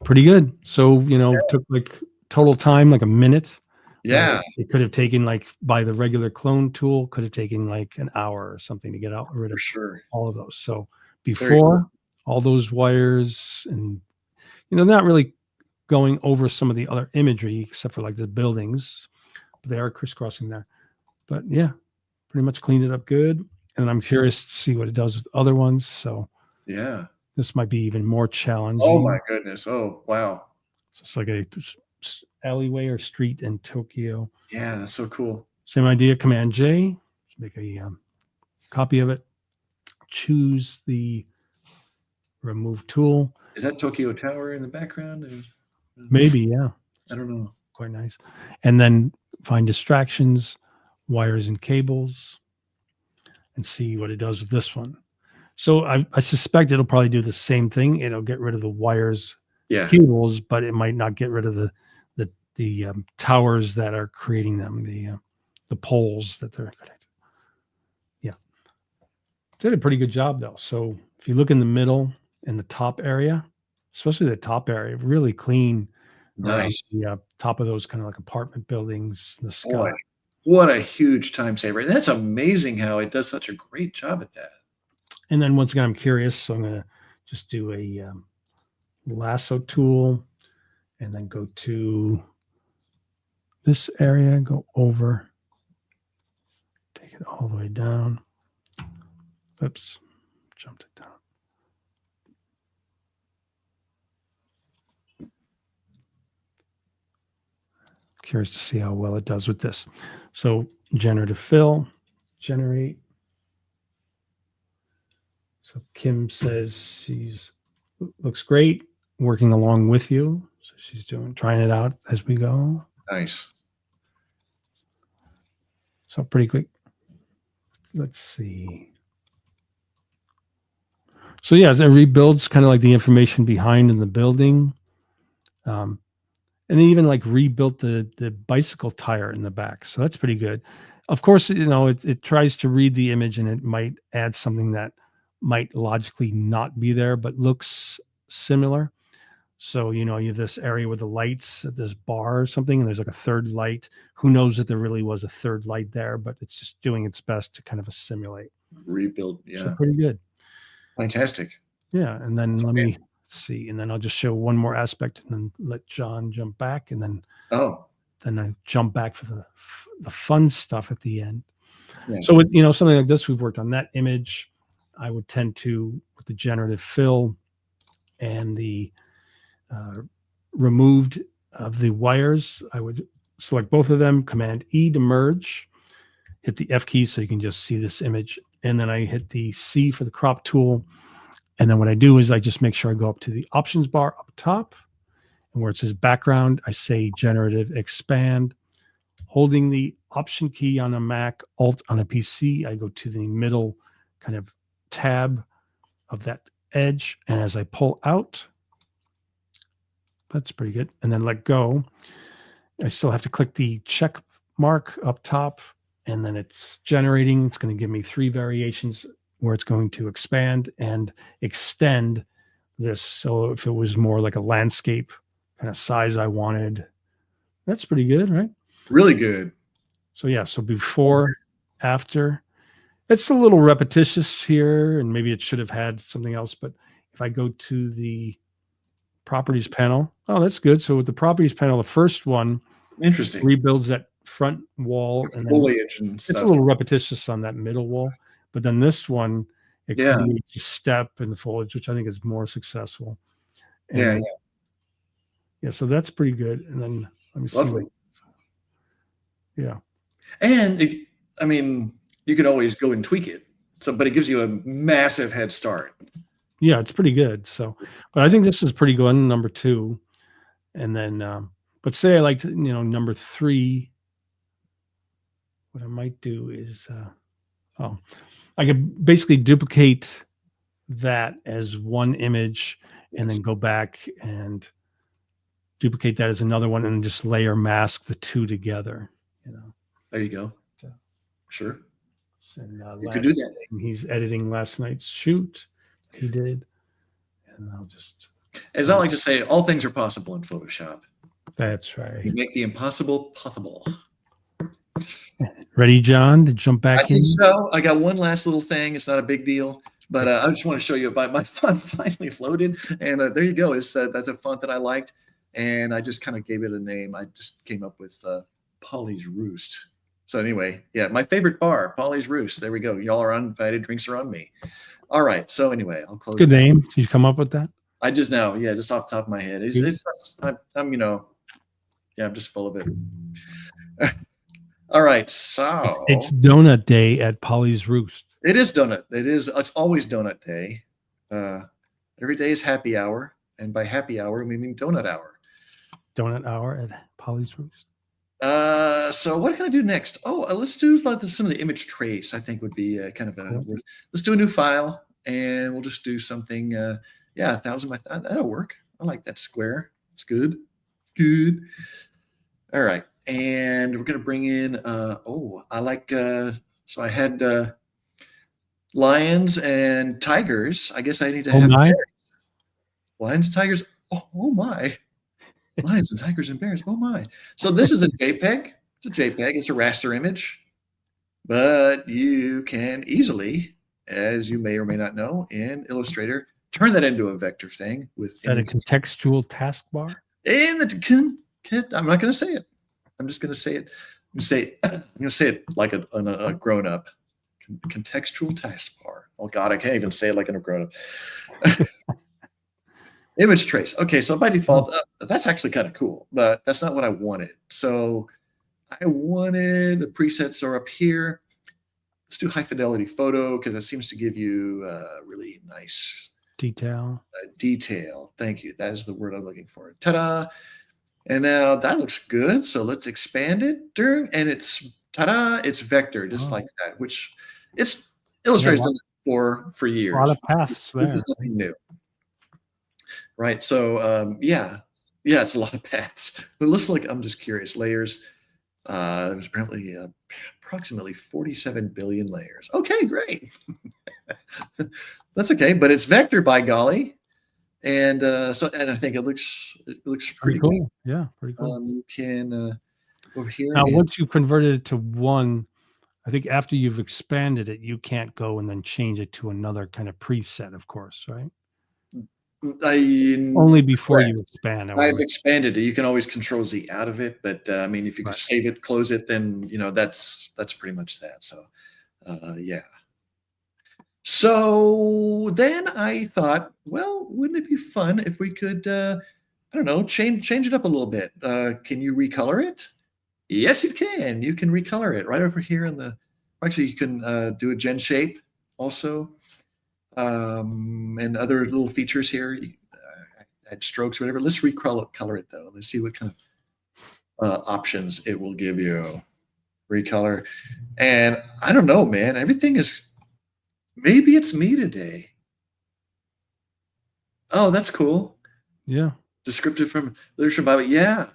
A: Pretty good. So, took like total time, like a minute.
B: yeah,
A: It could have taken, like, by the regular clone tool, could have taken like an hour or something to get rid
B: for
A: of
B: sure.
A: all of those. So
B: Very
A: before, all those wires and, not really going over some of the other imagery except for like the buildings, but they are crisscrossing there. But yeah, pretty much cleaned it up good. And I'm curious to see what it does with other ones. So
B: Yeah.
A: this might be even more
B: Oh
A: challenging.
B: my goodness. Oh wow.
A: It's like a alleyway or street in Tokyo.
B: Yeah, that's so cool.
A: Same idea. Command J, make a copy of it. Choose the remove tool.
B: Is that Tokyo Tower in the background?
A: Maybe, yeah,
B: I don't know.
A: quite nice. And then find distractions, wires and cables, and see what it does with this one. So I suspect it'll probably do the same thing. It'll get rid of the wires,
B: Yeah,
A: cables, but it might not get rid of the towers that are creating them, the poles that they're connected. Yeah, did a pretty good job though. So if you look in the middle in the top area, especially the top area, really clean around
B: nice.
A: the top of those kind of like apartment buildings, the sky.
B: Boy, what a huge time saver. That's amazing how it does such a great job at that.
A: And then once again, I'm curious, so I'm going to just do a lasso tool and then go to this area, go over, take it all the way down. Oops, jumped it down. Curious to see how well it does with this. So generative fill, generate. So Kim says she's looks great, working along with you. So she's trying it out as we go.
B: Nice.
A: So pretty quick. Let's see. So yeah, it rebuilds kind of like the information behind in the building. And even like rebuilt the bicycle tire in the back. So that's pretty good. Of course, it tries to read the image and it might add something that might logically not be there, but looks similar. So, you have this area with the lights at this bar or something, and there's like a third light. Who knows if there really was a third light there, but it's just doing its best to kind of assimilate.
B: Rebuild.
A: So
B: Yeah.
A: pretty good.
B: Fantastic.
A: Yeah. And then
B: That's
A: let me see. And then I'll just show one more aspect and then let John jump back. And then I jump back for the fun stuff at the end.
B: Yeah.
A: So with something like this, we've worked on that image. I would tend to, with the generative fill and the removed of the wires, I would select both of them, Command E to merge, hit the F key so you can just see this image. And then I hit the C for the crop tool. And then what I do is I just make sure I go up to the options bar up top. And where it says background, I say generative expand. Holding the option key on a Mac, Alt on a PC, I go to the middle kind of tab of that edge. And as I pull out, that's pretty good. And then let go. I still have to click the check mark up top, and then it's generating. It's going to give me 3 variations where it's going to expand and extend this. So if it was more like a landscape kind of size I wanted, that's pretty good, right?
B: Really good.
A: So yeah, so before, after, it's a little repetitious here, and maybe it should have had something else. But if I go to the properties panel, oh, that's good. So with the properties panel, the first one
B: Interesting.
A: rebuilds that front wall, and then
B: Foliage and
A: it's
B: stuff.
A: a little repetitious on that middle wall. But then this one, it
B: Yeah.
A: creates a step in the foliage, which I think is more successful. And
B: Yeah,
A: then- yeah. So that's pretty good. And then let me
B: Lovely.
A: see. Yeah.
B: And I mean, you can always go and tweak it. So, but it gives you a massive head start.
A: Yeah, it's pretty good. So, but I think this is pretty good. Number 2, and then, but say I like to, number 3. What I might do is, I could basically duplicate that as one image, and then go back and duplicate that as another one, and just layer mask the 2 together.
B: There you go.
A: Yeah.
B: Sure.
A: And
B: You could do that.
A: he's editing last night's shoot. He did, and I'll just.
B: As I like to say, all things are possible in Photoshop.
A: That's right.
B: You make the impossible possible.
A: Ready, John, to jump back
B: I
A: in?
B: think so. I got one last little thing. It's not a big deal, but I just want to show you my font finally floated, and there you go. It's that's a font that I liked, and I just kind of gave it a name. I just came up with Polly's Roost. So anyway, yeah, my favorite bar, Polly's Roost. There we go. Y'all are invited. Drinks are on me. All right. So anyway, I'll close.
A: Good name. Did you come up with that?
B: I just know. Yeah, just off the top of my head. I'm yeah, I'm just full of it. All right. So
A: it's donut day at Polly's Roost.
B: it is donut. It's always donut day. Every day is happy hour, and by happy hour we mean donut hour.
A: Donut hour at Polly's Roost.
B: So what can I do next? Oh, let's do some of the image trace. I think would be kind of worth. Let's do a new file, and we'll just do something. 1,000 by that'll work. I like that square. It's good. Good. All right, and we're gonna bring in. I like. So I had lions and tigers. I guess I need to have bears. Lions, tigers. Oh my. Lions and tigers and bears. Oh my. So this is a JPEG. It's a JPEG. It's a raster image. But you can easily, as you may or may not know, in Illustrator, turn that into a vector thing with
A: a contextual taskbar.
B: And I'm not going to say it. I'm just going to say it. I'm going to say it like a grown-up. Contextual taskbar. Oh God, I can't even say it like a grown-up. Image trace. Okay, so by default, that's actually kind of cool, but that's not what I wanted. So I wanted the presets are up here. Let's do high fidelity photo because that seems to give you really nice
A: detail.
B: Detail. Thank you. That is the word I'm looking for. Ta-da! And now that looks good. So let's expand it. And it's ta-da! It's vector, just like that. Which it's Illustrator's done it for years.
A: A lot of paths there.
B: This is nothing new. Right. So it's a lot of paths. It looks like, I'm just curious, layers. There's apparently approximately 47 billion layers. Okay, great. That's okay, but it's vector, by golly. And and I think it looks pretty
A: cool.
B: Good.
A: Yeah, pretty cool.
B: You can over here.
A: Now, once you converted it to one, I think after you've expanded it, you can't go and then change it to another kind of preset, of course, right? Only before you expand.
B: I've expanded it. You can always Control Z out of it, but I mean, if you can save it, close it, then that's pretty much that. So, yeah. So then I thought, well, wouldn't it be fun if we could, I don't know, change it up a little bit? Can you recolor it? Yes, you can. You can recolor it right over here in the. Actually, you can do a gen shape also, and other little features here. Add strokes, whatever. Let's recolor it though. Let's see what kind of options it will give you. Recolor, and I don't know, man. Everything is. Maybe it's me today. Oh, that's cool.
A: Yeah.
B: Descriptive from literature Bible. Yeah.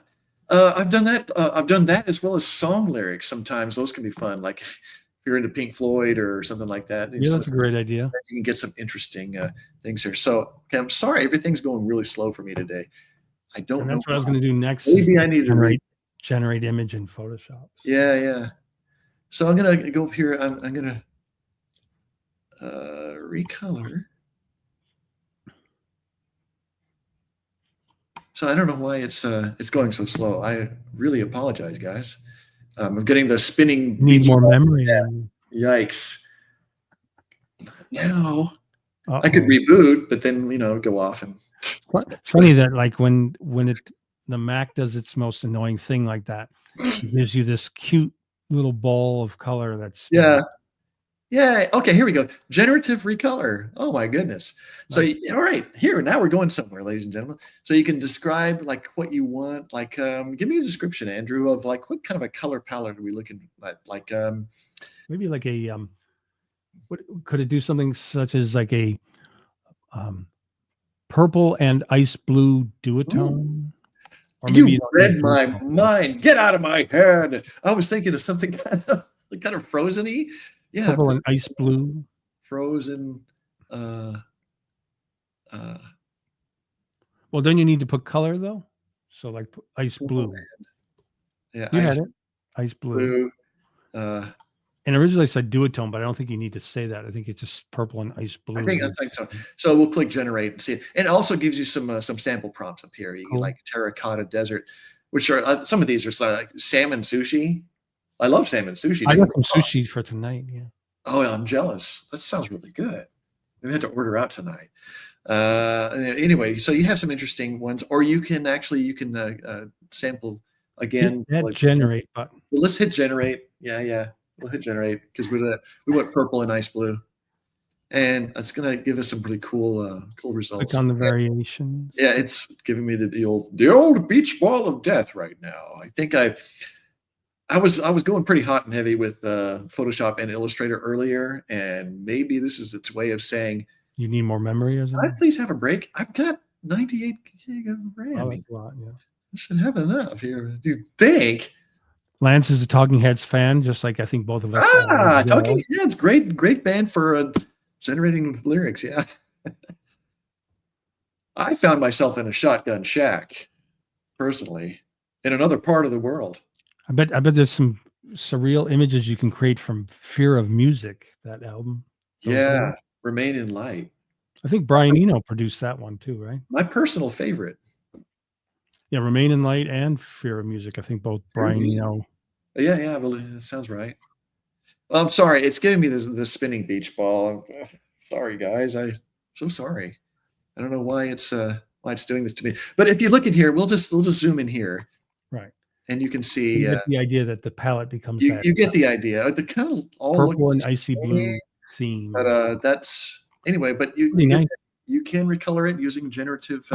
B: I've done that. I've done that as well as song lyrics. Sometimes those can be fun. Like if you're into Pink Floyd or something like that.
A: Yeah, that's a great idea.
B: You can get some interesting things here. So okay, I'm sorry, everything's going really slow for me today. I don't
A: And
B: know.
A: that's what I was going to do next.
B: Maybe I need to
A: generate image in Photoshop.
B: Yeah. So I'm gonna go up here. I'm gonna recolor. So I don't know why it's going so slow. I really apologize, guys. I'm getting the spinning.
A: Need more memory.
B: Yeah. Yikes! Now
A: Uh-oh.
B: I could reboot, but then go off and.
A: It's funny that like when the Mac does its most annoying thing like that, it gives you this cute little ball of color that's
B: Yeah. Okay, here we go. Generative recolor. Oh my goodness. So all right, here now we're going somewhere, ladies and gentlemen. So you can describe like what you want. Like give me a description, Andrew, of like what kind of a color palette are we looking at? Like
A: maybe like a what could it do something such as like a purple and ice blue duotone?
B: Or maybe you read my mind. Get out of my head. I was thinking of something kind of frozen-y. Yeah,
A: purple and ice blue.
B: Frozen.
A: Well, then you need to put color though. So like ice blue.
B: Yeah,
A: you had it. Ice blue. And originally I said duotone, but I don't think you need to say that. I think it's just purple and ice blue.
B: I think so. So we'll click generate and see it. And it also gives you some sample prompts up here. You like terracotta desert, which are some of these are like salmon sushi. I love salmon sushi.
A: I got some sushi for tonight. Yeah.
B: Oh, I'm jealous. That sounds really good. We had to order out tonight. Anyway, so you have some interesting ones, or you can sample again.
A: Hit that generate button.
B: Well, let's hit generate. Yeah. We'll hit generate because we went purple and ice blue, and it's gonna give us some pretty cool results.
A: Click on the variations.
B: Yeah, it's giving me the old beach ball of death right now. I think I was going pretty hot and heavy with Photoshop and Illustrator earlier, and maybe this is its way of saying
A: you need more memory or something.
B: Can I please have a break? I've got 98 gig of RAM.
A: Oh, that's a lot, yeah.
B: I should have enough here. Do you think?
A: Lance is a Talking Heads fan, just like I think both of us.
B: Talking Heads, great band for generating lyrics. Yeah, I found myself in a shotgun shack, personally, in another part of the world.
A: I bet there's some surreal images you can create from Fear of Music. That album.
B: Yeah, Remain in Light.
A: I think Brian Eno produced that one too, right?
B: My personal favorite.
A: Yeah, Remain in Light and Fear of Music. I think both Brian Eno.
B: Yeah, I believe that sounds right. I'm sorry, it's giving me this spinning beach ball. Sorry, guys. I'm so sorry. I don't know why it's doing this to me. But if you look in here, we'll just zoom in here.
A: Right.
B: And you can see
A: you get the idea that the palette becomes
B: you get the idea. The kind of all
A: purple and icy blue theme.
B: But that's anyway, but you can recolor it using generative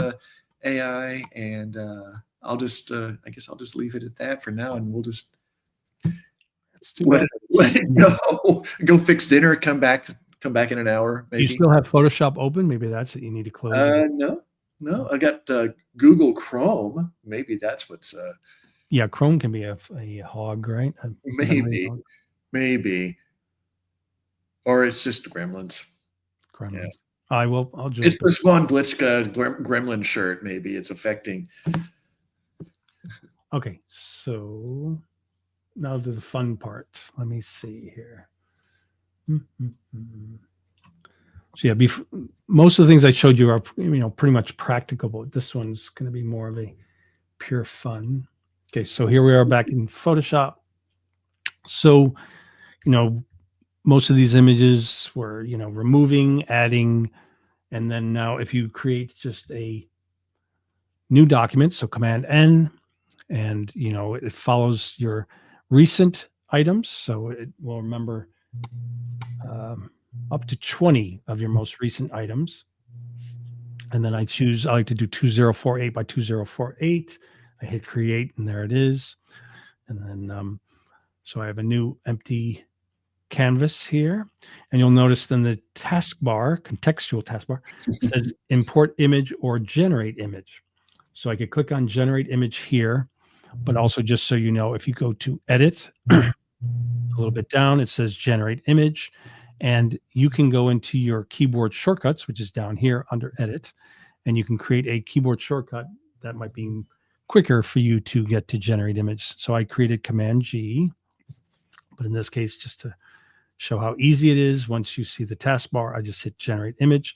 B: AI, and I guess I'll just leave it at that for now, and we'll just let it go fix dinner, come back in an hour. Maybe.
A: Do you still have Photoshop open? Maybe that's it. You need to close it.
B: No, I got Google Chrome. Maybe that's what's
A: yeah, Chrome can be a hog, right?
B: Maybe. Or it's just Gremlins.
A: Yeah. I'll just.
B: It's the Swan Glitchka Gremlin shirt. Maybe it's affecting.
A: Okay, so now to the fun part. Let me see here. So yeah, most of the things I showed you are pretty much practicable. This one's going to be more of a pure fun. Okay, so here we are back in Photoshop. So, most of these images were, removing, adding, and then now if you create just a new document, so Command N, and it follows your recent items, so it will remember um, up to 20 of your most recent items. And then I like to do 2048 by 2048. I hit create, and there it is. And then so I have a new empty canvas here, and you'll notice then the taskbar, contextual taskbar, says import image or generate image. So I could click on generate image here, but also just so you know, if you go to edit a little bit down, it says generate image, and you can go into your keyboard shortcuts, which is down here under edit, and you can create a keyboard shortcut that might be quicker for you to get to generate image. So I created Command G, but in this case, just to show how easy it is, once you see the taskbar, I just hit generate image,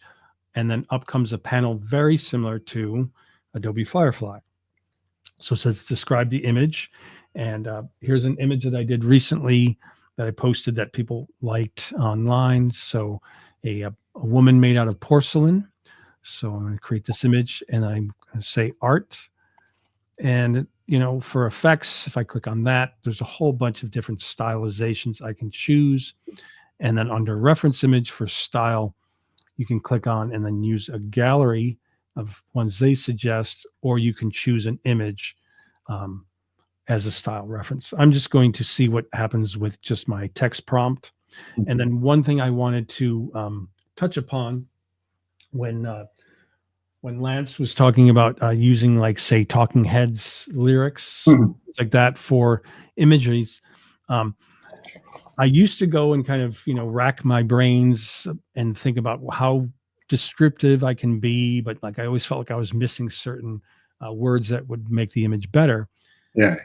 A: and then up comes a panel very similar to Adobe Firefly. So it says describe the image, and here's an image that I did recently that I posted that people liked online. So a woman made out of porcelain. So I'm going to create this image, and I'm going to say art. And for effects, if I click on that, there's a whole bunch of different stylizations I can choose. And then under reference image for style, you can click on and then use a gallery of ones they suggest, or you can choose an image as a style reference. I'm just going to see what happens with just my text prompt. And then one thing I wanted to touch upon when Lance was talking about using, like, say, Talking Heads lyrics, things like that for imageries. I used to go and kind of, rack my brains and think about how descriptive I can be, but like I always felt like I was missing certain words that would make the image better.
B: Yeah.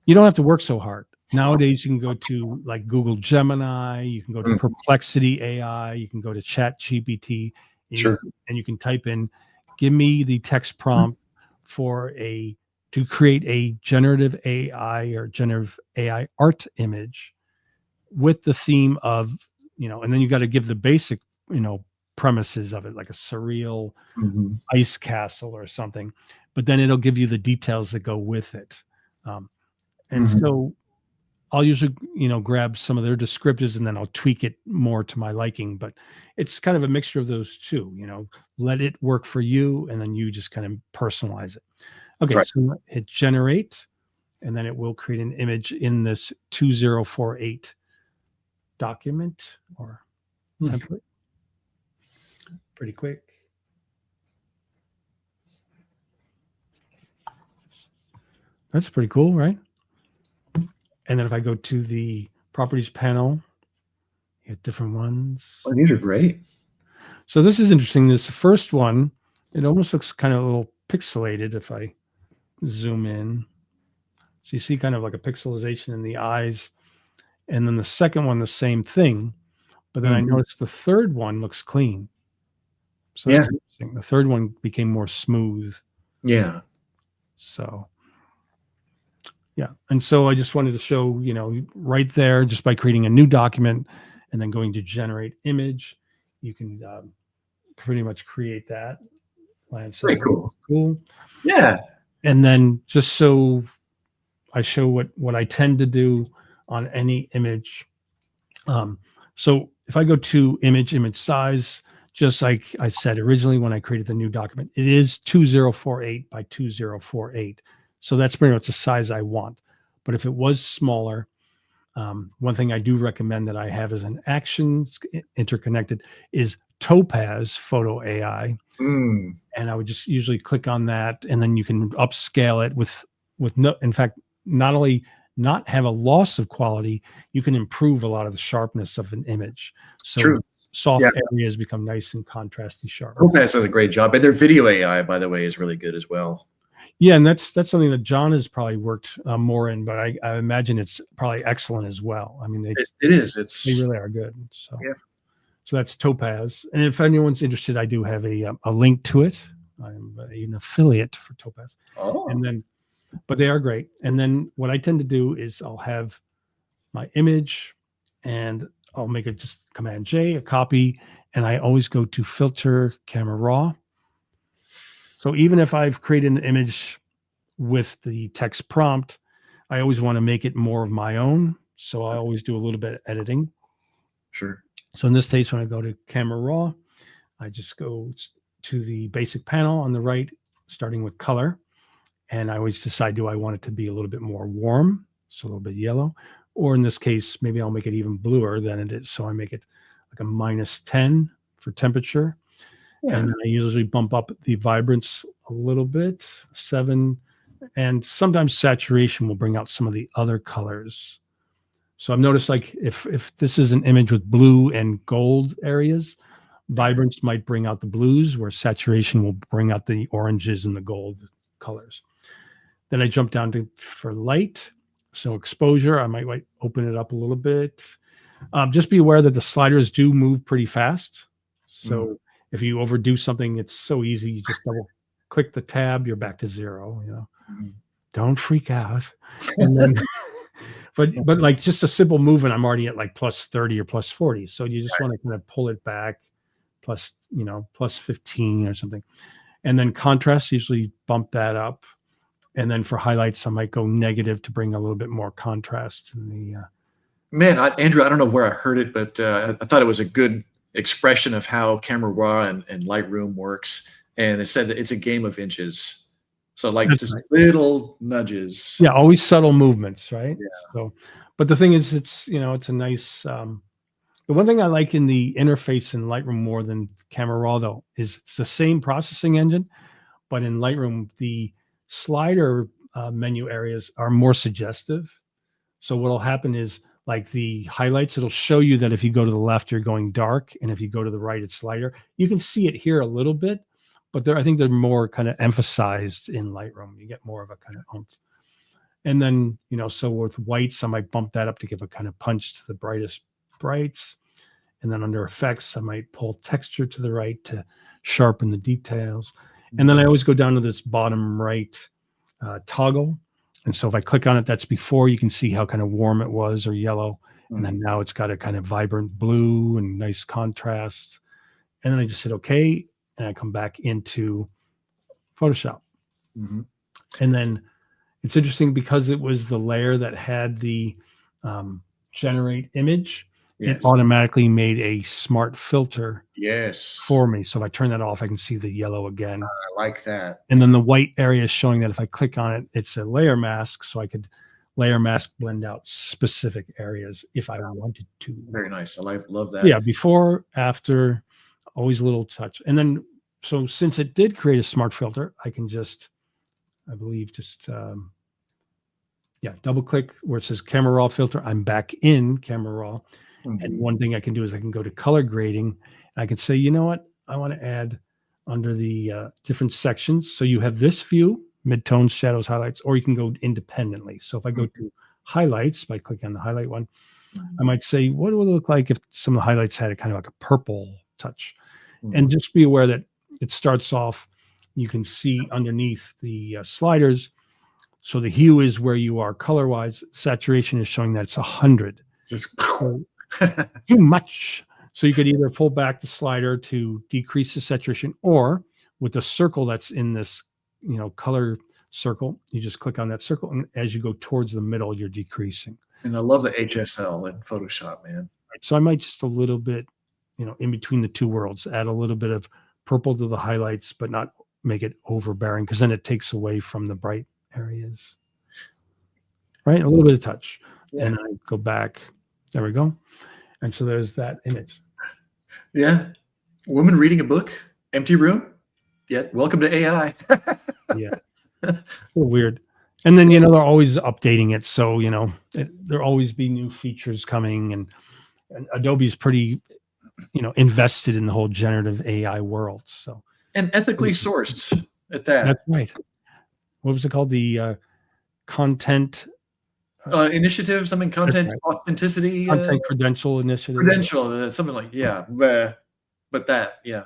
A: You don't have to work so hard. Nowadays, you can go to like Google Gemini, you can go to Perplexity AI, you can go to Chat GPT,
B: Sure.
A: and you can type in, give me the text prompt to create a generative AI or generative AI art image with the theme of, and then you got to give the basic, premises of it, like a surreal ice castle or something, but then it'll give you the details that go with it. And so I'll usually, grab some of their descriptives and then I'll tweak it more to my liking, but it's kind of a mixture of those two, let it work for you. And then you just kind of personalize it. Okay.
B: Right.
A: So hit generate, and then it will create an image in this 2048 document or template. Pretty quick. That's pretty cool, right? And then if I go to the properties panel, you get different ones.
B: Oh, these are great.
A: So this is interesting. This first one, it almost looks kind of a little pixelated if I zoom in. So you see kind of like a pixelization in the eyes. And then the second one, the same thing. But then I noticed the third one looks clean. So that's interesting. The third one became more smooth.
B: Yeah.
A: So yeah. And so I just wanted to show, right there, just by creating a new document and then going to generate image, you can pretty much create that. Lance
B: Very
A: says,
B: cool.
A: cool.
B: Yeah.
A: And then just so I show what I tend to do on any image. So if I go to image size, just like I said originally when I created the new document, it is 2048 by 2048. So that's pretty much the size I want. But if it was smaller, one thing I do recommend that I have as an action interconnected is Topaz Photo AI. And I would just usually click on that, and then you can upscale it with no, in fact, not only not have a loss of quality, you can improve a lot of the sharpness of an image. So
B: True.
A: soft areas become nice and contrasty sharp.
B: Topaz does a great job, and their video AI, by the way, is really good as well.
A: Yeah, and that's something that John has probably worked more in, but I imagine it's probably excellent as well. I mean,
B: It is.
A: they really are good. So
B: yeah.
A: So that's Topaz. And if anyone's interested, I do have a link to it. I'm an affiliate for Topaz.
B: Oh.
A: And then, but they are great. And then what I tend to do is I'll have my image and I'll make it just Command J, a copy, and I always go to filter camera raw. So even if I've created an image with the text prompt, I always want to make it more of my own. So I always do a little bit of editing.
B: Sure.
A: So in this case, when I go to Camera Raw, I just go to the basic panel on the right, starting with color. And I always decide, do I want it to be a little bit more warm, so a little bit yellow, or in this case, maybe I'll make it even bluer than it is. So I make it like a -10 for temperature.
B: Yeah.
A: And then I usually bump up the vibrance a little bit, 7. And sometimes saturation will bring out some of the other colors. So I've noticed, like, if this is an image with blue and gold areas, vibrance might bring out the blues, where saturation will bring out the oranges and the gold colors. Then I jump down to for light. So exposure, I might like open it up a little bit. Just be aware that the sliders do move pretty fast. So if you overdo something, it's so easy. You just double click the tab, you're back to 0.
B: Mhm.
A: Don't freak out. And then, but like just a simple movement, I'm already at like +30 or +40. So you just want to kind of pull it back, plus +15 or something. And then contrast, usually bump that up. And then for highlights, I might go negative to bring a little bit more contrast in the.
B: Man, Andrew, I don't know where I heard it, but I thought it was a good expression of how Camera Raw and Lightroom works. And it said that it's a game of inches. So like
A: That's
B: just
A: right.
B: little nudges.
A: Yeah, always subtle movements, right?
B: Yeah.
A: So, but the thing is, it's a nice. The one thing I like in the interface in Lightroom more than Camera Raw, though, is it's the same processing engine, but in Lightroom, the slider menu areas are more suggestive. So what'll happen is, like the highlights, it'll show you that if you go to the left, you're going dark, and if you go to the right, it's lighter. You can see it here a little bit, but I think they're more kind of emphasized in Lightroom. You get more of a kind of oomph. And then, so with whites, I might bump that up to give a kind of punch to the brightest brights. And then under effects, I might pull texture to the right to sharpen the details. And then I always go down to this bottom right toggle. And so if I click on it, that's before. You can see how kind of warm it was, or yellow. And then now it's got a kind of vibrant blue and nice contrast. And then I just hit OK, and I come back into Photoshop.
B: Mhm.
A: And then it's interesting because it was the layer that had the generate image.
B: Yes.
A: It automatically made a smart filter
B: Yes.
A: for me. So if I turn that off, I can see the yellow again.
B: I like that.
A: And then the white area is showing that if I click on it, it's a layer mask. So I could layer mask blend out specific areas if I wanted to.
B: Very nice. I love that.
A: Yeah, before, after, always a little touch. And then, so since it did create a smart filter, I can just, I believe, double click where it says Camera Raw filter. I'm back in Camera Raw. And one thing I can do is I can go to color grading. And I can say, you know what? I want to add under the different sections. So you have this view, midtones, shadows, highlights, or you can go independently. So if I go to highlights by clicking on the highlight one, I might say, what would it look like if some of the highlights had a kind of like a purple touch? And just be aware that it starts off, you can see underneath the sliders. So the hue is where you are color-wise. Saturation is showing that it's 100.
B: Just
A: Too much. So you could either pull back the slider to decrease the saturation, or with the circle that's in this, color circle, you just click on that circle, and as you go towards the middle, you're decreasing.
B: And I love the HSL in Photoshop, man.
A: So I might just a little bit, in between the two worlds, add a little bit of purple to the highlights, but not make it overbearing, because then it takes away from the bright areas. Right? A little bit of touch.
B: Yeah.
A: And I go back. There we go. And so there's that image.
B: Yeah. Woman reading a book, empty room. Yeah. Welcome to AI.
A: Yeah. It's a little weird. And then, they're always updating it. So, there'll always be new features coming. And Adobe's pretty, invested in the whole generative AI world. So,
B: and ethically sourced at that.
A: That's right. What was it called? The content
B: initiative, something, content authenticity,
A: content credential initiative,
B: something like, but that, yeah.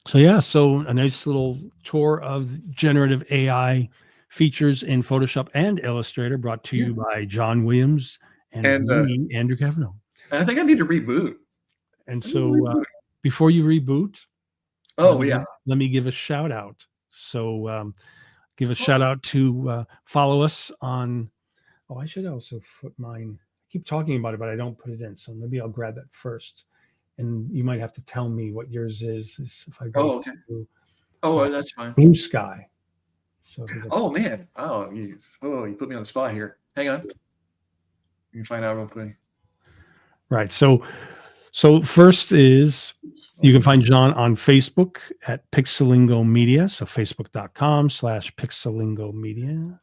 A: So so a nice little tour of generative AI features in Photoshop and Illustrator, brought to you by John Williams and me, Andrew Kavanagh.
B: And I think I need to reboot.
A: And so before you reboot, let me give a shout out. So give a shout out to follow us on. Oh, I should also put mine. I keep talking about it, but I don't put it in. So maybe I'll grab that first. And you might have to tell me what yours is if I go
B: Oh, okay.
A: to
B: Oh, that's fine.
A: Blue Sky. So if you go,
B: Oh man. You put me on the spot here. Hang on. You can find out real quick.
A: right. So first is you can find John on Facebook at Pixelingo Media. So facebook.com/Pixelingo Media.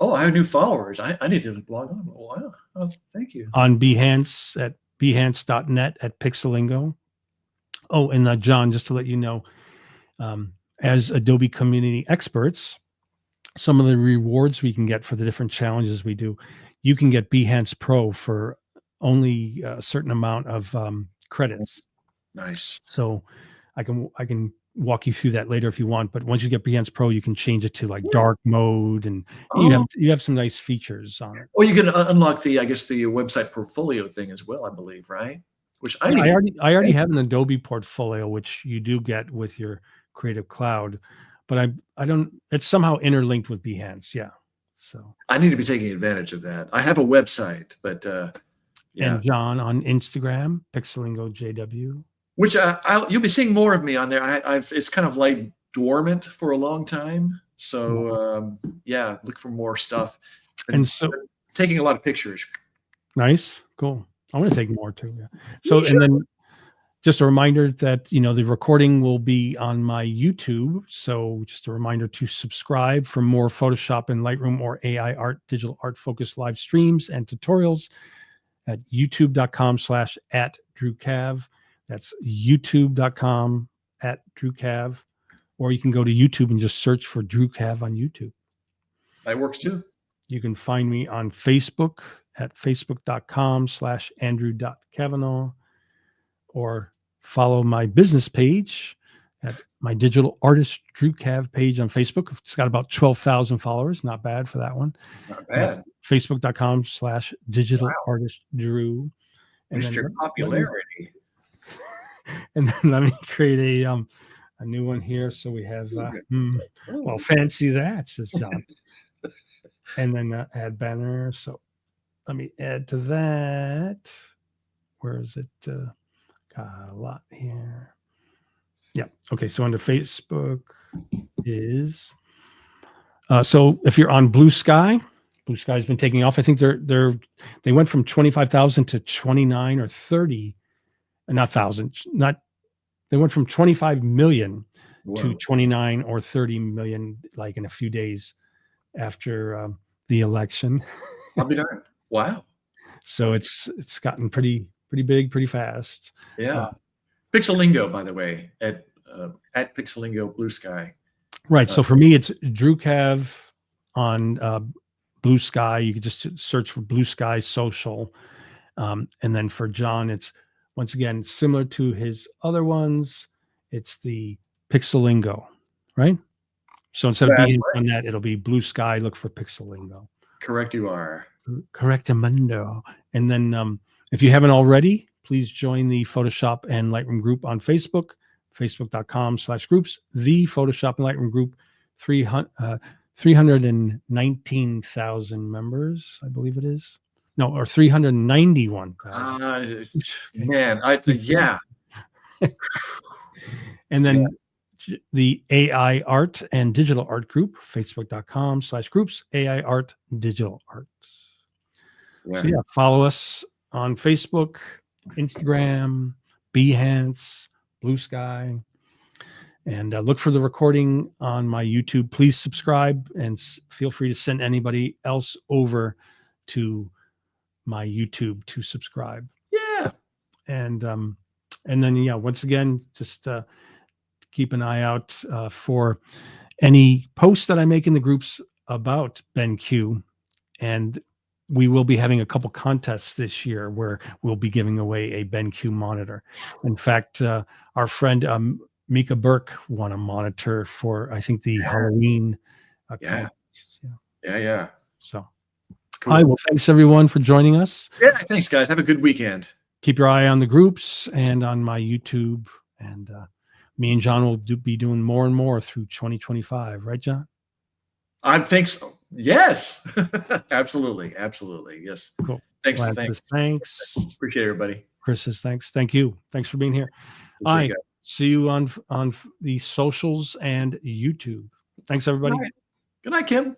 B: Oh, I have new followers. I need to log on. Oh, wow. Oh, thank you.
A: On Behance at behance.net at Pixelingo. Oh, and John, just to let you know, as Adobe community experts, some of the rewards we can get for the different challenges we do, you can get Behance Pro for only a certain amount of credits.
B: Nice.
A: So I can walk you through that later if you want. But once you get Behance Pro, you can change it to like dark mode, and you have some nice features on it.
B: Oh, you can unlock the website portfolio thing as well, I believe, right? Which I
A: Yeah,
B: need.
A: I already have an Adobe portfolio, which you do get with your Creative Cloud, but I don't. It's somehow interlinked with Behance. Yeah. So.
B: I need to be taking advantage of that. I have a website, but yeah.
A: And John on Instagram, Pixelingo JW.
B: Which you'll be seeing more of me on there. It's kind of like dormant for a long time. So yeah, look for more stuff.
A: And so
B: taking a lot of pictures.
A: Nice, cool. I want to take more too. Yeah. So and then just a reminder that the recording will be on my YouTube. So just a reminder to subscribe for more Photoshop and Lightroom or AI art, digital art focused live streams and tutorials at youtube.com/@DrewCav. That's youtube.com/@DrewCav. Or you can go to YouTube and just search for Drew Cav on YouTube.
B: That works too.
A: You can find me on Facebook at facebook.com/Andrew.Kavanagh, or follow my business page at my digital artist Drew Cav page on Facebook. It's got about 12,000 followers. Not bad for that one.
B: Not bad.
A: Facebook.com/digital artist Drew.
B: And Mr. Popularity.
A: And then let me create a new one here. So we have, well, fancy that, says John. And then add banner. So let me add to that. Where is it? Got a lot here. Yeah. Okay. So under Facebook is, so if you're on Blue Sky's been taking off. I think they went from 25,000 to 29 or 30, not thousand, they went from 25 million to 29 or 30 million, like in a few days after the election.
B: I'll be darned. Wow.
A: So it's gotten pretty big, pretty fast.
B: Yeah. Pixelingo, by the way, at Pixelingo Blue Sky.
A: Right. So for me, it's Drew Cav on Blue Sky. You can just search for Blue Sky Social. And then for John, it's once again similar to his other ones. It's the Pixelingo, right? So instead of being on that, it'll be Blue Sky. Look for Pixelingo.
B: Correct, you are.
A: Correctamundo. And then if you haven't already, please join the Photoshop and Lightroom group on Facebook, facebook.com/groups, the Photoshop and Lightroom group, 319,000 members, I believe it is. No, or 391,000.
B: Man, yeah.
A: And then the AI art and digital art group, facebook.com/groups, AI art, digital arts.
B: Yeah.
A: So yeah, follow us on Facebook, Instagram, Behance, Blue Sky, and look for the recording on my YouTube. Please subscribe and feel free to send anybody else over to my YouTube to subscribe.
B: Yeah.
A: And then once again, just keep an eye out for any posts that I make in the groups about BenQ, and we will be having a couple contests this year where we'll be giving away a BenQ monitor. In fact, our friend Mika Burke won a monitor for, I think, the Halloween contest.
B: Yeah.
A: So,
B: cool.
A: Hi, well, thanks everyone for joining us.
B: Yeah, thanks guys. Have a good weekend.
A: Keep your eye on the groups and on my YouTube, and me and John will be doing more and more through 2025, right, John?
B: I think so. Yes, absolutely, absolutely. Yes.
A: Cool.
B: Thanks.
A: Lance
B: Thanks.
A: says thanks.
B: Appreciate everybody.
A: Chris says thanks. Thank you. Thanks for being here. All
B: Appreciate you
A: right.
B: guys.
A: See you on the socials and YouTube. Thanks, everybody.
B: Good night, Kim.